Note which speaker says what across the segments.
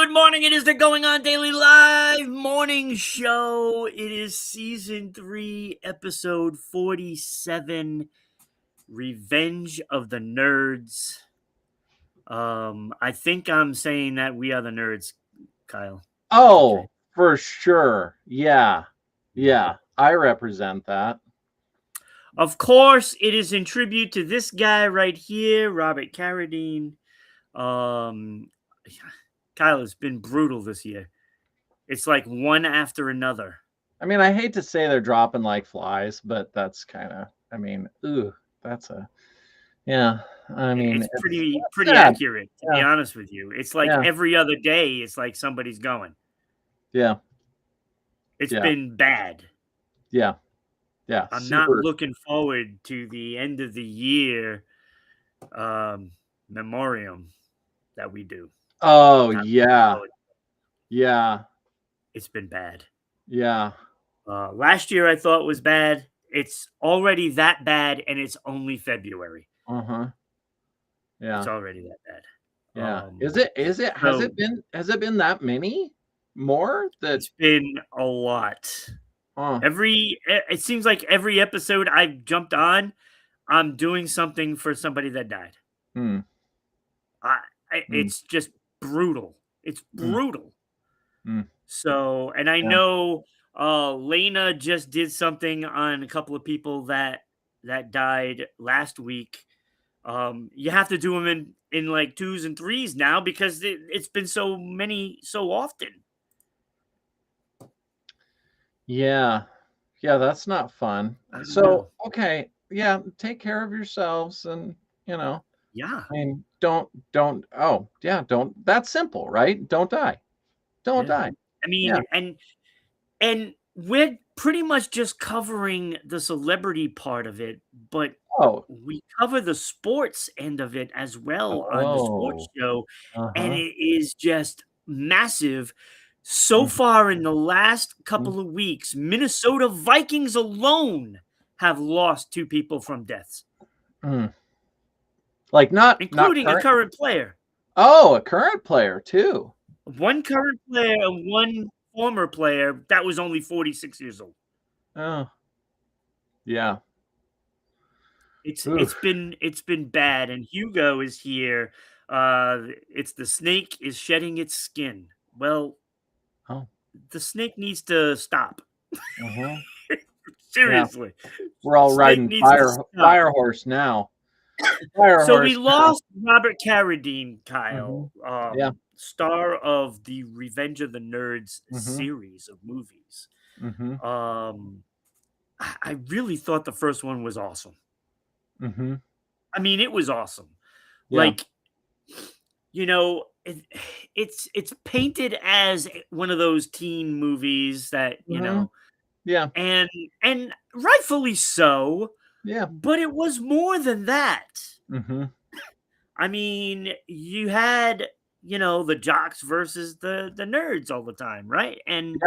Speaker 1: Good morning. It is the Going On Daily Live morning show. It is season 3, episode 47, Revenge of the Nerds. I think I'm saying that we are the nerds, Kyle.
Speaker 2: Oh, for sure. Yeah. I represent that.
Speaker 1: Of course, it is in tribute to this guy right here, Robert Carradine. Kyle, it's been brutal this year. It's like one after another.
Speaker 2: I mean, I hate to say they're dropping like flies, but that's kind of, yeah.
Speaker 1: It's pretty
Speaker 2: sad.
Speaker 1: accurate, to be honest with you. It's like
Speaker 2: Yeah.
Speaker 1: every other day, it's like somebody's going.
Speaker 2: Yeah.
Speaker 1: It's been bad.
Speaker 2: Yeah.
Speaker 1: I'm not looking forward to the end of the year memoriam that we do.
Speaker 2: Oh, yeah. Yeah.
Speaker 1: It's been bad.
Speaker 2: Yeah.
Speaker 1: Last year I thought was bad. It's already that bad, and it's only February.
Speaker 2: Yeah.
Speaker 1: It's already that bad.
Speaker 2: Yeah. Has it been that many more?
Speaker 1: It's been a lot. It seems like every episode I've jumped on, I'm doing something for somebody that died. It's just brutal. It's brutal. So, and I know Lena just did something on a couple of people that died last week. You have to do them in like 2s and 3s now because it's been so many so often.
Speaker 2: Yeah, that's not fun. So, okay, yeah, take care of yourselves, and
Speaker 1: Yeah.
Speaker 2: I mean, don't. That's simple, right? Don't die. Don't die.
Speaker 1: I mean, and we're pretty much just covering the celebrity part of it, but we cover the sports end of it as well on the sports show, and it is just massive. So far in the last couple of weeks, Minnesota Vikings alone have lost 2 people from deaths.
Speaker 2: Like
Speaker 1: including a current player.
Speaker 2: Oh, a current player too.
Speaker 1: 1 current player and 1 former player that was only 46 years old.
Speaker 2: Oh. Yeah.
Speaker 1: It's been bad, and Hugo is here. It's the snake is shedding its skin. Well, the snake needs to stop. Seriously.
Speaker 2: We're all riding fire horse now.
Speaker 1: So we lost Robert Carradine, Kyle, star of the Revenge of the Nerds series of movies. I really thought the first one was awesome. I mean, it was awesome. Like, it's painted as one of those teen movies that, and rightfully so.
Speaker 2: Yeah.
Speaker 1: But it was more than that. I mean, you had, the jocks versus the nerds all the time, right? And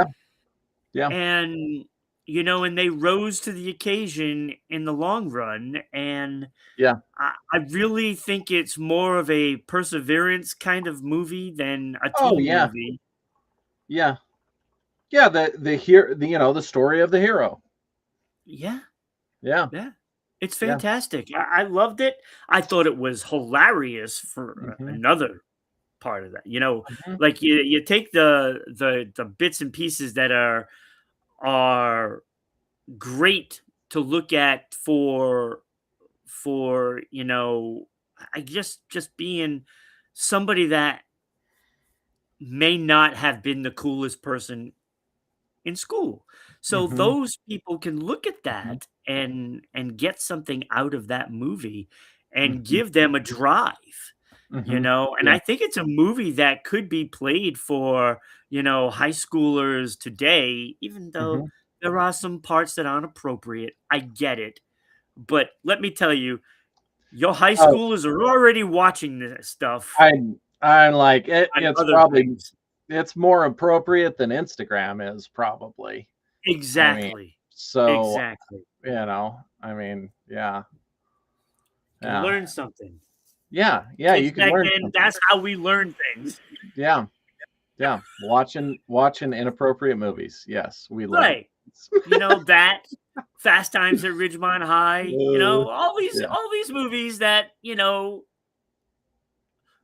Speaker 1: and and they rose to the occasion in the long run. And I really think it's more of a perseverance kind of movie than a teen movie.
Speaker 2: Yeah. The story of the hero.
Speaker 1: Yeah.
Speaker 2: Yeah.
Speaker 1: It's fantastic. I loved it. I thought it was hilarious for another part of that. Like you take the bits and pieces that are great to look at for I just being somebody that may not have been the coolest person in school. So those people can look at that and get something out of that movie and give them a drive, and I think it's a movie that could be played for, high schoolers today, even though there are some parts that aren't appropriate. I get it. But let me tell you, your high schoolers are already watching this stuff.
Speaker 2: I'm like, it's probably it's more appropriate than Instagram is, probably.
Speaker 1: Exactly.
Speaker 2: I mean, so
Speaker 1: exactly.
Speaker 2: I mean, yeah.
Speaker 1: You can learn something.
Speaker 2: Yeah, you can learn.
Speaker 1: That's how we learn things.
Speaker 2: Yeah. Yeah, watching inappropriate movies. Yes, we love
Speaker 1: Right. You know, that Fast Times at Ridgemont High, you
Speaker 2: Uh,
Speaker 1: know, all these
Speaker 2: yeah,
Speaker 1: all these movies that,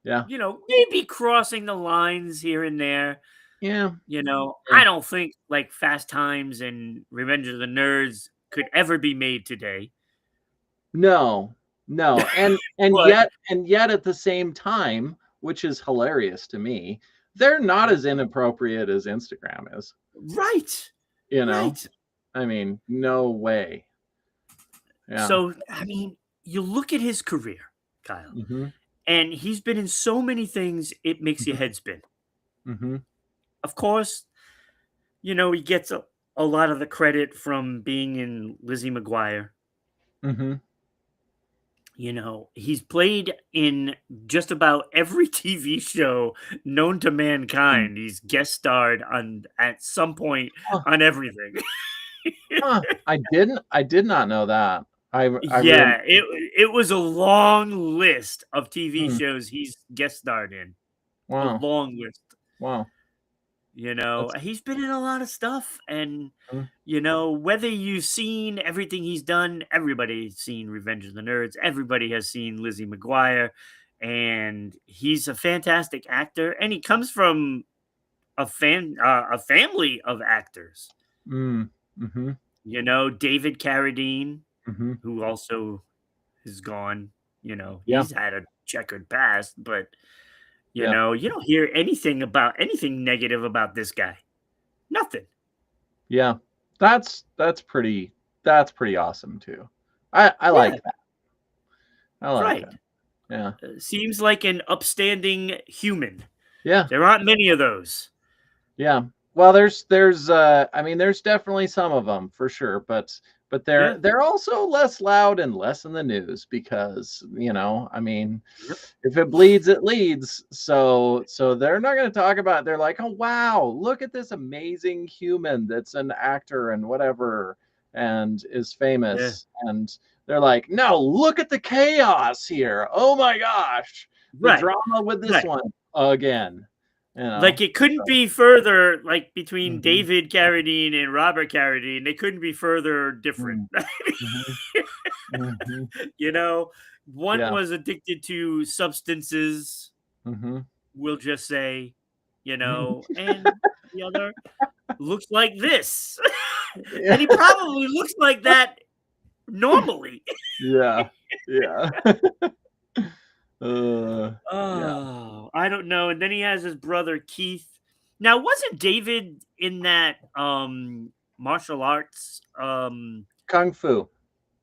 Speaker 2: yeah,
Speaker 1: maybe crossing the lines here and there.
Speaker 2: yeah,
Speaker 1: I
Speaker 2: yeah.
Speaker 1: don't think like Fast Times and Revenge of the Nerds could ever be made today.
Speaker 2: No, no,
Speaker 1: But
Speaker 2: and yet at the same time, which is hilarious to me, they're not as inappropriate as Instagram is,
Speaker 1: right.
Speaker 2: you know?
Speaker 1: Right.
Speaker 2: I mean, no way. Yeah.
Speaker 1: So, I mean, you look at his career, Kyle,
Speaker 2: Mhm,
Speaker 1: and he's been in so many things it makes your
Speaker 2: mhm,
Speaker 1: head spin.
Speaker 2: mhm,
Speaker 1: Of course, he gets a lot of the credit from being in Lizzie McGuire.
Speaker 2: mhm,
Speaker 1: He's played in just about every TV show known to
Speaker 2: mm.
Speaker 1: mankind. He's guest starred on at some point
Speaker 2: Huh,
Speaker 1: on everything.
Speaker 2: huh, I did not know that. I rem
Speaker 1: Yeah, it was a long list of TV
Speaker 2: mm,
Speaker 1: shows he's guest starred in. A
Speaker 2: wow,
Speaker 1: long list.
Speaker 2: wow. That's
Speaker 1: He's been in a lot of stuff, and
Speaker 2: mm,
Speaker 1: whether you've seen everything he's done, everybody's seen Revenge of the Nerds. Everybody has seen Lizzie McGuire, and he's a fantastic actor. And he comes from a family of actors.
Speaker 2: mhm,
Speaker 1: David Carradine,
Speaker 2: mhm.
Speaker 1: who also is gone.
Speaker 2: Yeah,
Speaker 1: He's had a checkered past, but
Speaker 2: yeah,
Speaker 1: you don't hear anything negative about this guy. Nothing.
Speaker 2: yeah. That's pretty awesome too. I
Speaker 1: Yeah,
Speaker 2: like that. I like
Speaker 1: right.
Speaker 2: that. Yeah.
Speaker 1: Seems like an upstanding human.
Speaker 2: Yeah.
Speaker 1: There aren't many of those.
Speaker 2: Yeah. Well, there's I mean, there's definitely some of them for sure, but they're
Speaker 1: Yeah.
Speaker 2: they're also less loud and less in the news because, I mean,
Speaker 1: Yep.
Speaker 2: if it bleeds, it leads. So they're not going to talk about it. They're like, "Oh wow, look at this amazing human that's an actor and whatever and is
Speaker 1: Yeah.
Speaker 2: famous." And they're like, "No, look at the chaos here. Oh my gosh. The
Speaker 1: Right.
Speaker 2: drama with this
Speaker 1: Right.
Speaker 2: one again." You
Speaker 1: Like
Speaker 2: know.
Speaker 1: it couldn't be further like between
Speaker 2: Mhm.
Speaker 1: David Carradine and Robert Carradine. They couldn't be further different.
Speaker 2: Mm, mhm, mhm.
Speaker 1: you know, One
Speaker 2: Yeah.
Speaker 1: was addicted to substances,
Speaker 2: Mhm.
Speaker 1: we'll just say,
Speaker 2: Mhm.
Speaker 1: and the other looks like this.
Speaker 2: Yeah.
Speaker 1: And he probably looks like that normally.
Speaker 2: Yeah. Yeah. Yeah.
Speaker 1: Oh, I don't know. And then he has his brother Keith. Now, wasn't David in that martial arts
Speaker 2: Kung Fu.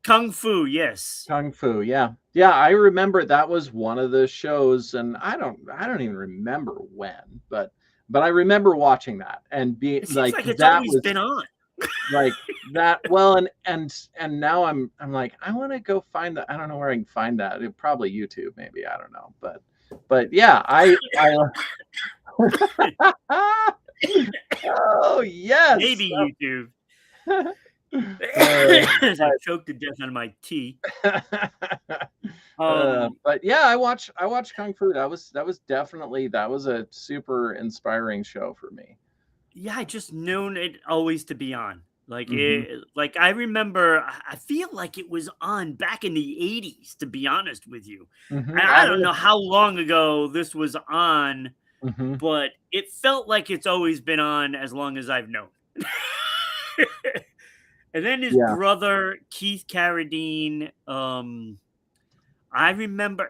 Speaker 1: kung fu? Yes.
Speaker 2: Kung Fu, yeah. Yeah, I remember that was one of the shows, and I don't even remember when, but I remember watching that and being
Speaker 1: It seems
Speaker 2: like
Speaker 1: like it's
Speaker 2: that
Speaker 1: always
Speaker 2: was
Speaker 1: been on.
Speaker 2: like that well and now I'm like, I want to go find that. I don't know where I can find that. Probably YouTube, maybe. I don't know. But yeah, I oh yes.
Speaker 1: Maybe YouTube.
Speaker 2: Uh,
Speaker 1: As I choked to death on my tea. Um,
Speaker 2: but yeah, I watched Kung Fu. That was definitely that was a super inspiring show for me.
Speaker 1: yeah, I just known it always to be on.
Speaker 2: Hmm.
Speaker 1: Like I remember, I feel like it was on back in the '80s. To be honest with you, I don't know how long ago this was on,
Speaker 2: Hmm.
Speaker 1: but it felt like it's always been on as long as I've known. And then his
Speaker 2: Yeah.
Speaker 1: brother Keith Carradine, I remember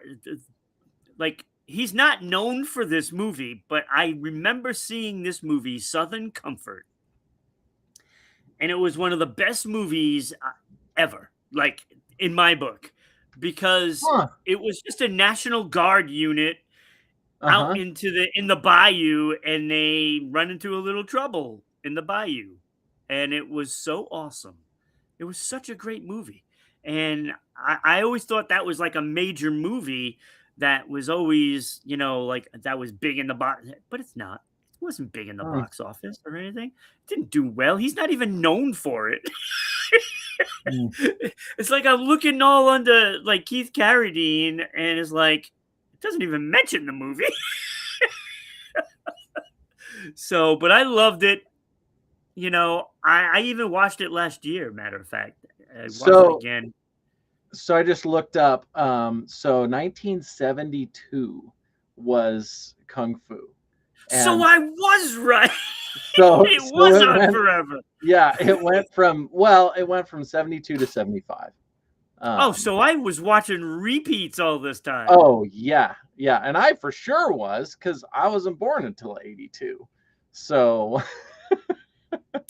Speaker 1: like he's not known for this movie, but I remember seeing this movie, Southern Comfort, and it was one of the best movies ever, like in my book, because
Speaker 2: Huh.
Speaker 1: it was just a National Guard unit out
Speaker 2: Uh-huh.
Speaker 1: in the bayou, and they run into a little trouble in the bayou, and it was so awesome. It was such a great movie, and I always thought that was like a major movie that was always like that was big in the box, but it's not. It wasn't big in the
Speaker 2: Hmm.
Speaker 1: box office or anything. It didn't do well. He's not even known for it.
Speaker 2: Mm.
Speaker 1: It's like I'm looking all under like Keith Carradine, and it's like it doesn't even mention the movie. So, but I loved it. You know, I even watched it last year. Matter of fact, I watched it
Speaker 2: So
Speaker 1: again.
Speaker 2: so I just looked up. So 1972 was Kung Fu,
Speaker 1: So
Speaker 2: and
Speaker 1: I was right.
Speaker 2: so
Speaker 1: It
Speaker 2: so
Speaker 1: was
Speaker 2: it
Speaker 1: on
Speaker 2: went.
Speaker 1: forever.
Speaker 2: Yeah, it went from 72 to 75.
Speaker 1: Oh,
Speaker 2: Um,
Speaker 1: so I was watching repeats all this time.
Speaker 2: oh yeah, yeah, and I for sure was because I wasn't born until 82. So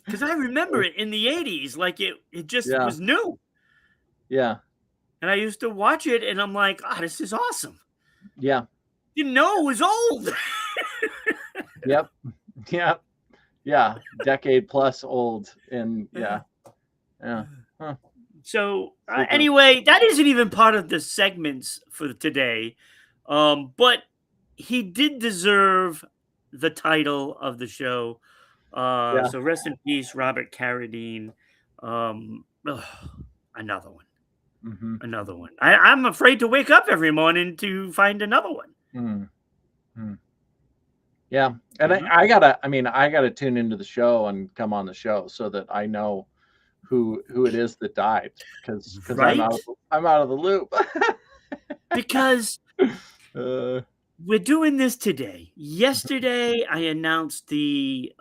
Speaker 1: Because I remember it in the 80s, like it just
Speaker 2: yeah,
Speaker 1: was new.
Speaker 2: yeah,
Speaker 1: And I used to watch it and I'm like, oh, this is awesome.
Speaker 2: yeah,
Speaker 1: Didn't know it was old.
Speaker 2: yep, yeah, yeah, decade plus old, and yeah, yeah, huh,
Speaker 1: So
Speaker 2: super.
Speaker 1: anyway, that isn't even part of the segments for today. But he did deserve the title of the show.
Speaker 2: Yeah.
Speaker 1: So rest in peace, Robert Carradine. Ugh, another one.
Speaker 2: Mm-hmm.
Speaker 1: Another one. I'm afraid to wake up every morning to find another one.
Speaker 2: Mm-hmm. Yeah, and I,
Speaker 1: Mhm.
Speaker 2: I gotta. I mean, I gotta tune into the show and come on the show so that I know who it is that died because
Speaker 1: Right?
Speaker 2: I'm out of the loop.
Speaker 1: Because
Speaker 2: uh,
Speaker 1: we're doing this today. Yesterday, I announced the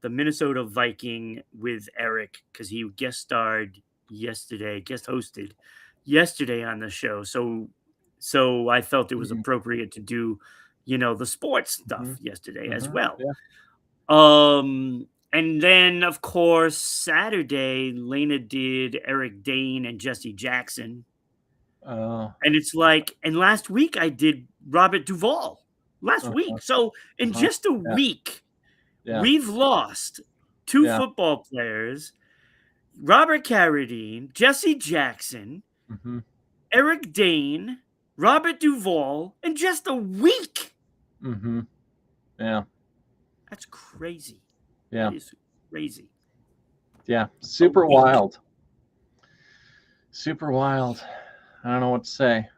Speaker 1: Minnesota Viking with Eric because he guest starred yesterday, guest hosted yesterday on the show. So I felt it was
Speaker 2: mhm,
Speaker 1: appropriate to do, you know, the sports stuff
Speaker 2: mhm,
Speaker 1: yesterday as
Speaker 2: mhm,
Speaker 1: well.
Speaker 2: yeah.
Speaker 1: And then of course Saturday, Lena did Eric Dane and Jesse Jackson.
Speaker 2: Uh,
Speaker 1: And it's like, and last week I did Robert Duvall. Last
Speaker 2: uh-huh,
Speaker 1: week. So in
Speaker 2: uh-huh,
Speaker 1: just a
Speaker 2: yeah,
Speaker 1: week,
Speaker 2: yeah,
Speaker 1: we've lost two
Speaker 2: yeah.
Speaker 1: football players, Robert Carradine, Jesse Jackson,
Speaker 2: Hmm.
Speaker 1: Eric Dane, Robert Duvall, in just a week.
Speaker 2: Hmm. Yeah,
Speaker 1: That's crazy. That
Speaker 2: yeah,
Speaker 1: is crazy.
Speaker 2: yeah.
Speaker 1: A
Speaker 2: Super
Speaker 1: week.
Speaker 2: wild. Super wild. I don't know what to say.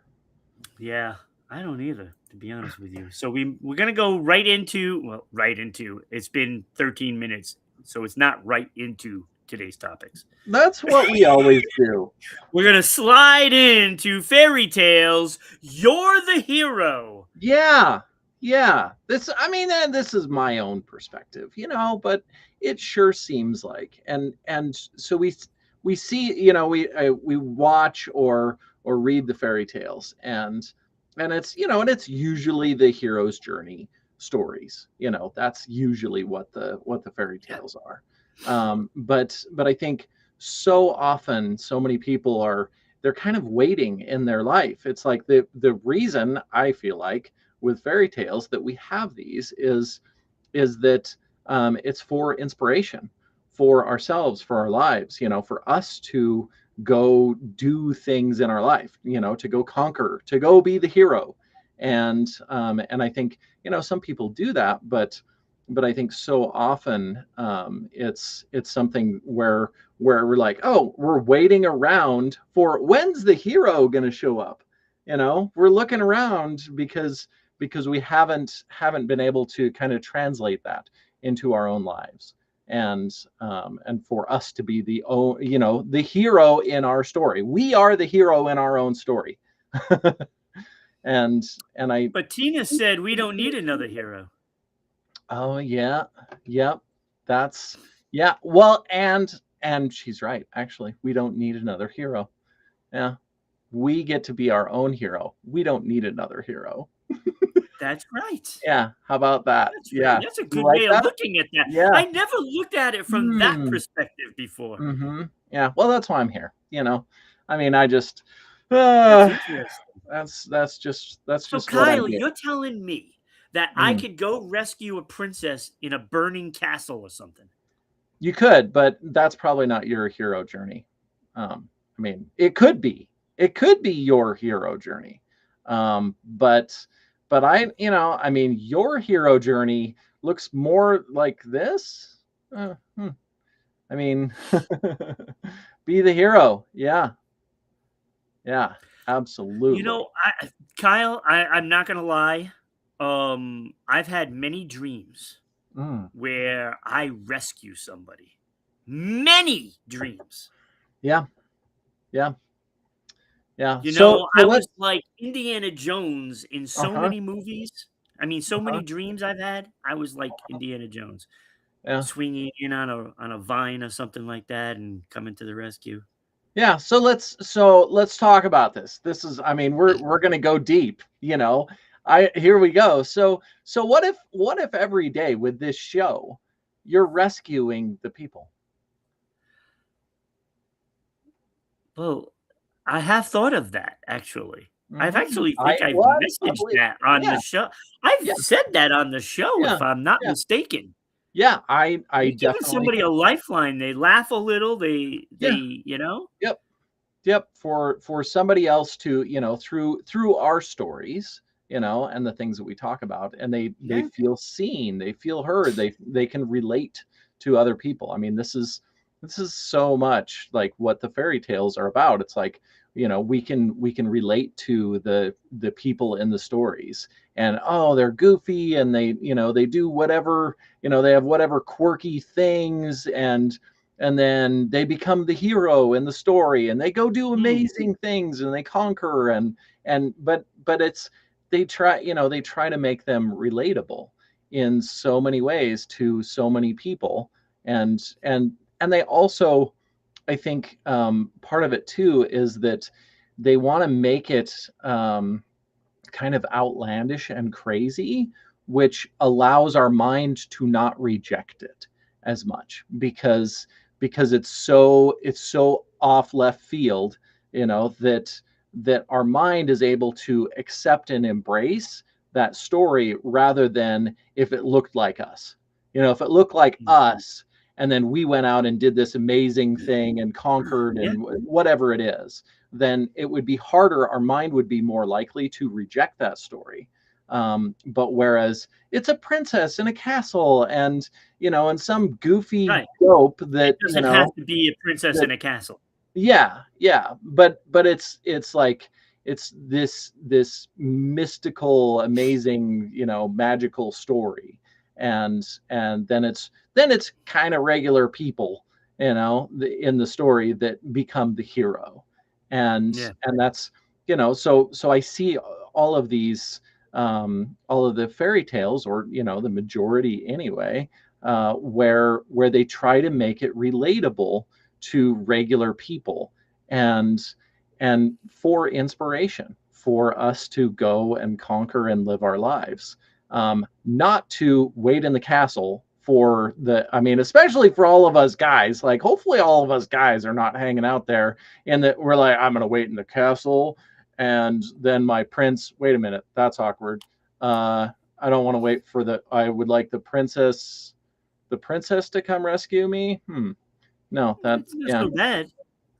Speaker 1: Yeah, I don't either, to be honest with you. So we're gonna go right into, well, right into. It's been 13 minutes, so it's not right into today's topics.
Speaker 2: That's what we always do.
Speaker 1: We're gonna slide into fairy tales. You're the hero.
Speaker 2: Yeah. Yeah. I mean, and this is my own perspective, but it sure seems like, and so we see, we watch or read the fairy tales, and it's usually the hero's journey stories. That's usually what the fairy
Speaker 1: Yeah,
Speaker 2: tales are. But I think so often so many people they're kind of waiting in their life. It's like the reason I feel like with fairy tales that we have these is that it's for inspiration for ourselves, for our lives, for us to go do things in our life, to go conquer, to go be the hero. And I think some people do that, but I think so often it's something where we're like, oh, we're waiting around for when's the hero going to show up. We're looking around because we haven't been able to kind of translate that into our own lives, and for us to be the hero in our story. We are the hero in our own story. and I
Speaker 1: but Tina said we don't need another hero.
Speaker 2: Oh yeah, yep. That's yeah. Well, and she's right. Actually, we don't need another hero. Yeah, we get to be our own hero. We don't need another hero.
Speaker 1: That's right.
Speaker 2: Yeah, how about that?
Speaker 1: That's right.
Speaker 2: Yeah,
Speaker 1: That's a
Speaker 2: you
Speaker 1: good
Speaker 2: like
Speaker 1: way of
Speaker 2: that?
Speaker 1: looking at that.
Speaker 2: Yeah.
Speaker 1: I never looked at it from that
Speaker 2: Hmm.
Speaker 1: perspective before.
Speaker 2: Mm-hmm. Yeah. Well, that's why I'm here. I mean, I just
Speaker 1: That's
Speaker 2: uh,
Speaker 1: interesting.
Speaker 2: that's
Speaker 1: So,
Speaker 2: just what I
Speaker 1: Kyle,
Speaker 2: do.
Speaker 1: you're telling me that I
Speaker 2: Mm.
Speaker 1: could go rescue a princess in a burning castle or something?
Speaker 2: You could, but that's probably not your hero journey. I mean, it could be. It could be your hero journey. But I mean, your hero journey looks more like this. Uh, hmm. I mean, be the hero. Yeah, yeah,
Speaker 1: You
Speaker 2: absolutely.
Speaker 1: know, Kyle, I'm not gonna lie. I've had many dreams
Speaker 2: Mm.
Speaker 1: where I rescue somebody. Many dreams.
Speaker 2: Yeah. Yeah. Yeah.
Speaker 1: You
Speaker 2: So
Speaker 1: know,
Speaker 2: so
Speaker 1: I
Speaker 2: let's
Speaker 1: was like Indiana Jones in so
Speaker 2: uh-huh.
Speaker 1: many movies. I mean, so
Speaker 2: Uh-huh.
Speaker 1: many dreams I've had. I was like Indiana Jones,
Speaker 2: Yeah.
Speaker 1: swinging in on a vine or something like that and coming to the rescue.
Speaker 2: Yeah, so let's talk about this. This is, I mean, we're going to go deep, you know. I Here we go. So what if every day with this show you're rescuing the people?
Speaker 1: Well, I have thought of that actually. I've
Speaker 2: Mhm.
Speaker 1: actually
Speaker 2: I
Speaker 1: think I've
Speaker 2: what? I
Speaker 1: messaged
Speaker 2: believe
Speaker 1: that on
Speaker 2: yeah,
Speaker 1: the show. I've
Speaker 2: yeah,
Speaker 1: said that on the show
Speaker 2: yeah,
Speaker 1: if I'm not
Speaker 2: yeah.
Speaker 1: mistaken.
Speaker 2: Yeah, I
Speaker 1: You're giving
Speaker 2: definitely
Speaker 1: somebody a lifeline. They laugh a little. They
Speaker 2: yeah.
Speaker 1: they, you know?
Speaker 2: Yep. Yep, for somebody else to, through our stories, and the things that we talk about, and they
Speaker 1: Yeah,
Speaker 2: feel seen, they feel heard, they can relate to other people. I mean, this is so much like what the fairy tales are about. It's like, we can relate to the people in the stories, and oh, they're goofy, and they do whatever, they have whatever quirky things, and then they become the hero in the story, and they go do
Speaker 1: mm,
Speaker 2: amazing things, and they conquer, but it's they try to make them relatable in so many ways to so many people, and they also, I think, part of it too is that they want to make it kind of outlandish and crazy, which allows our mind to not reject it as much, because it's so off left field, that our mind is able to accept and embrace that story, rather than if it looked like us. If it looked like
Speaker 1: mm,
Speaker 2: us, and then we went out and did this amazing thing and conquered
Speaker 1: yeah,
Speaker 2: and whatever it is, then it would be harder. Our mind would be more likely to reject that story. But whereas it's a princess in a castle, and some goofy
Speaker 1: right.
Speaker 2: dope
Speaker 1: It
Speaker 2: that,
Speaker 1: doesn't have to be a princess
Speaker 2: that
Speaker 1: in a castle.
Speaker 2: yeah, yeah, but it's like it's this mystical, amazing, magical story, and then it's kind of regular people, in the story that become the hero, and
Speaker 1: Yeah,
Speaker 2: and that's so I see all of the fairy tales, or the majority anyway, where they try to make it relatable to regular people, and for inspiration for us to go and conquer and live our lives, not to wait in the castle for I mean, especially for all of us guys, like hopefully all of us guys are not hanging out there and that we're like, I'm going to wait in the castle, and then my prince, wait a minute, that's awkward. I don't want to wait for I would like the princess to come rescue me. No,
Speaker 1: it's not
Speaker 2: yeah.
Speaker 1: so bad.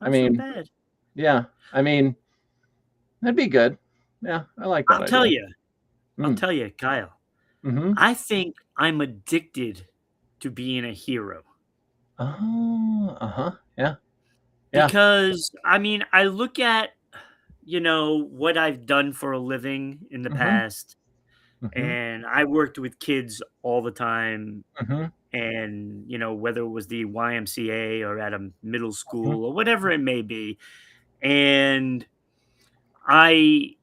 Speaker 2: I
Speaker 1: Not so
Speaker 2: mean,
Speaker 1: bad.
Speaker 2: yeah. I mean, that'd be good. Yeah, I like that
Speaker 1: I'll tell
Speaker 2: idea.
Speaker 1: you. I'll
Speaker 2: Mm.
Speaker 1: tell you, Kyle.
Speaker 2: Mm-hmm.
Speaker 1: I think I'm addicted to being a hero
Speaker 2: Oh, uh-huh. Yeah. Yeah.
Speaker 1: because I mean, I look at, what I've done for a living in the
Speaker 2: Mm-hmm.
Speaker 1: past,
Speaker 2: Mm-hmm.
Speaker 1: and I worked with kids all the time.
Speaker 2: Mm-hmm.
Speaker 1: And, whether it was the YMCA or at a middle
Speaker 2: Mm-hmm.
Speaker 1: school or whatever it may be. And I,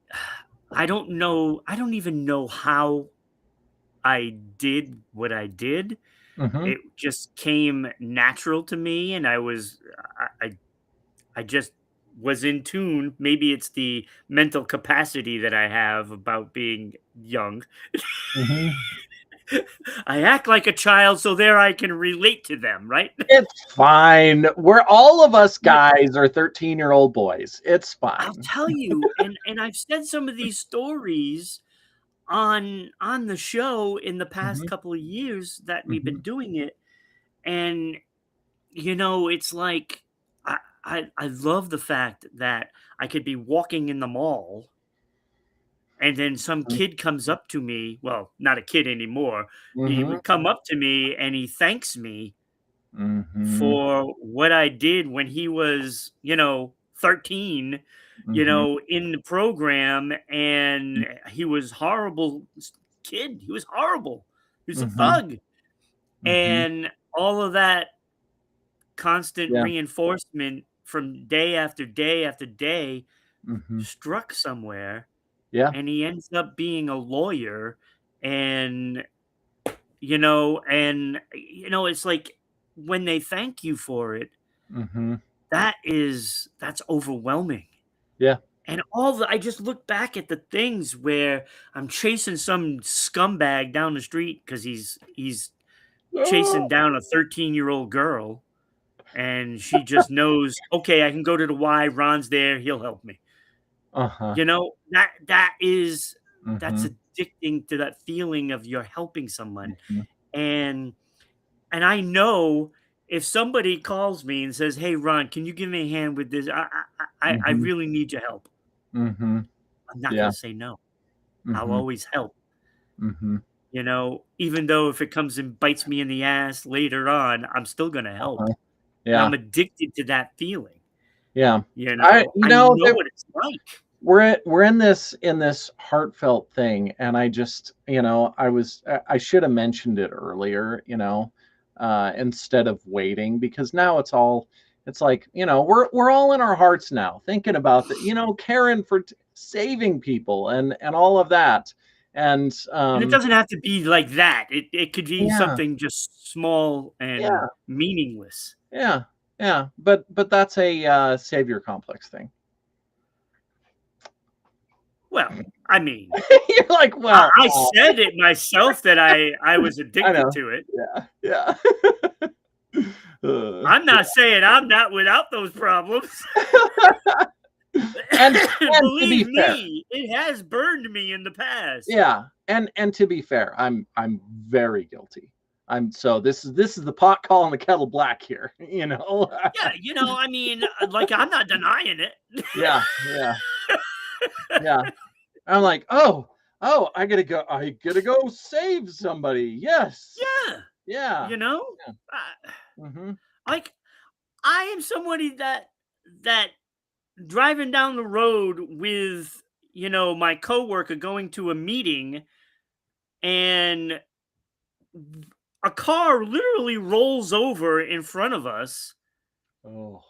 Speaker 1: I don't know. I don't even know how I did what I did.
Speaker 2: Mm-hmm.
Speaker 1: It just came natural to me, and I just was in tune. Maybe it's the mental capacity that I have about being young.
Speaker 2: Mm-hmm.
Speaker 1: I act like a child, so there I can relate to them, right?
Speaker 2: It's fine. We're all of us
Speaker 1: But
Speaker 2: guys are 13-year-old boys. It's
Speaker 1: I'll
Speaker 2: fine.
Speaker 1: tell you, and I've said some of these stories on the show in the past
Speaker 2: Mm-hmm.
Speaker 1: couple of years that we've
Speaker 2: Mm-hmm.
Speaker 1: been doing it, and it's like I love the fact that I could be walking in the mall and then some kid comes up to me. Well, not a kid anymore. He
Speaker 2: Mm-hmm.
Speaker 1: would come up to me and he thanks me
Speaker 2: Mm-hmm.
Speaker 1: for what I did when he was, 13,
Speaker 2: Mm-hmm.
Speaker 1: in the program, and he was horrible kid. He was horrible. He was a
Speaker 2: Mm-hmm.
Speaker 1: thug.
Speaker 2: Mhm.
Speaker 1: and all of that constant
Speaker 2: Yeah.
Speaker 1: reinforcement from day after day after day
Speaker 2: Mhm.
Speaker 1: struck somewhere,
Speaker 2: Yeah.
Speaker 1: and he ends up being a lawyer, and, it's like when they thank you for it,
Speaker 2: Mhm.
Speaker 1: that's overwhelming.
Speaker 2: Yeah.
Speaker 1: And all the I just look back at the things where I'm chasing some scumbag down the street because he's chasing
Speaker 2: Oh.
Speaker 1: down a 13-year-old girl, and she just knows, "Okay, I can go to the Y, Ron's there, he'll help me."
Speaker 2: Uh-huh.
Speaker 1: That's
Speaker 2: Mhm.
Speaker 1: addicting to that feeling of you're helping someone,
Speaker 2: Mhm.
Speaker 1: and I know if somebody calls me and says, "Hey, Ron, can you give me a hand with this? I
Speaker 2: Mhm.
Speaker 1: really need your help."
Speaker 2: Mhm.
Speaker 1: I'm not
Speaker 2: Yeah.
Speaker 1: gonna say no. I'll
Speaker 2: Mhm.
Speaker 1: always help,
Speaker 2: Mhm.
Speaker 1: even though if it comes and bites me in the ass later on, I'm still gonna help,
Speaker 2: Uh-huh.
Speaker 1: and
Speaker 2: Yeah.
Speaker 1: I'm addicted to that feeling,
Speaker 2: Yeah.
Speaker 1: you know?
Speaker 2: You
Speaker 1: I
Speaker 2: know,
Speaker 1: know what it's like.
Speaker 2: we're in this heartfelt thing, and I just, I should have mentioned it earlier, instead of waiting, because now it's like, we're all in our hearts now thinking about that, caring for saving people and all of that. And
Speaker 1: And it doesn't have to be like that. It could be
Speaker 2: yeah,
Speaker 1: something just small and
Speaker 2: yeah,
Speaker 1: meaningless.
Speaker 2: yeah, yeah. But that's a savior complex thing.
Speaker 1: Well, I mean,
Speaker 2: You're like,
Speaker 1: I
Speaker 2: well,
Speaker 1: I said it myself that I was
Speaker 2: I
Speaker 1: addicted
Speaker 2: know.
Speaker 1: to it.
Speaker 2: Yeah, yeah.
Speaker 1: I'm
Speaker 2: Yeah.
Speaker 1: not saying I'm not without those problems.
Speaker 2: And to be
Speaker 1: Believe
Speaker 2: fair,
Speaker 1: me, it has burned me in the past.
Speaker 2: yeah, and to be fair, I'm very guilty. So this is the pot calling the kettle black here, you know?
Speaker 1: Yeah, I mean, like, I'm not denying it.
Speaker 2: Yeah, yeah, yeah. I'm like, "Oh, I gotta go save somebody. Yes."
Speaker 1: Yeah,
Speaker 2: Yeah,
Speaker 1: you know?
Speaker 2: yeah.
Speaker 1: Uh,
Speaker 2: Mhm,
Speaker 1: like, I am somebody that driving down the road with, my coworker going to a meeting, and a car literally rolls over in front of us,
Speaker 2: oh.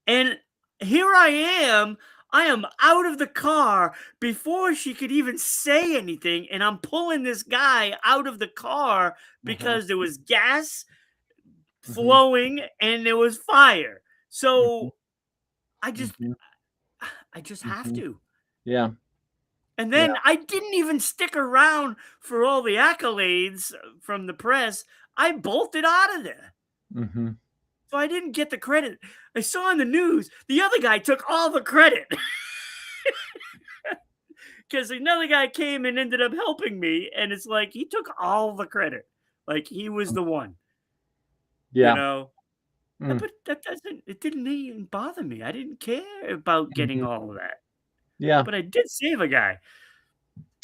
Speaker 1: and here I am out of the car before she could even say anything, and I'm pulling this guy out of the car
Speaker 2: Uh-huh.
Speaker 1: because there was gas
Speaker 2: Mhm,
Speaker 1: flowing and there was fire.
Speaker 2: mhm,
Speaker 1: So I just
Speaker 2: mhm,
Speaker 1: I just have
Speaker 2: mhm.
Speaker 1: to.
Speaker 2: Yeah,
Speaker 1: And
Speaker 2: yeah.
Speaker 1: then I didn't even stick around for all the accolades from the press. I bolted out of there.
Speaker 2: Mhm.
Speaker 1: So I didn't get the credit. I saw in the news the other guy took all the credit because another guy came and ended up helping me. And it's like he took all the credit. Like he was the one, you
Speaker 2: Yeah.
Speaker 1: know?
Speaker 2: Mm,
Speaker 1: But it didn't even bother me. I didn't care about getting
Speaker 2: mhm.
Speaker 1: all of that.
Speaker 2: Yeah.
Speaker 1: But I did save a guy.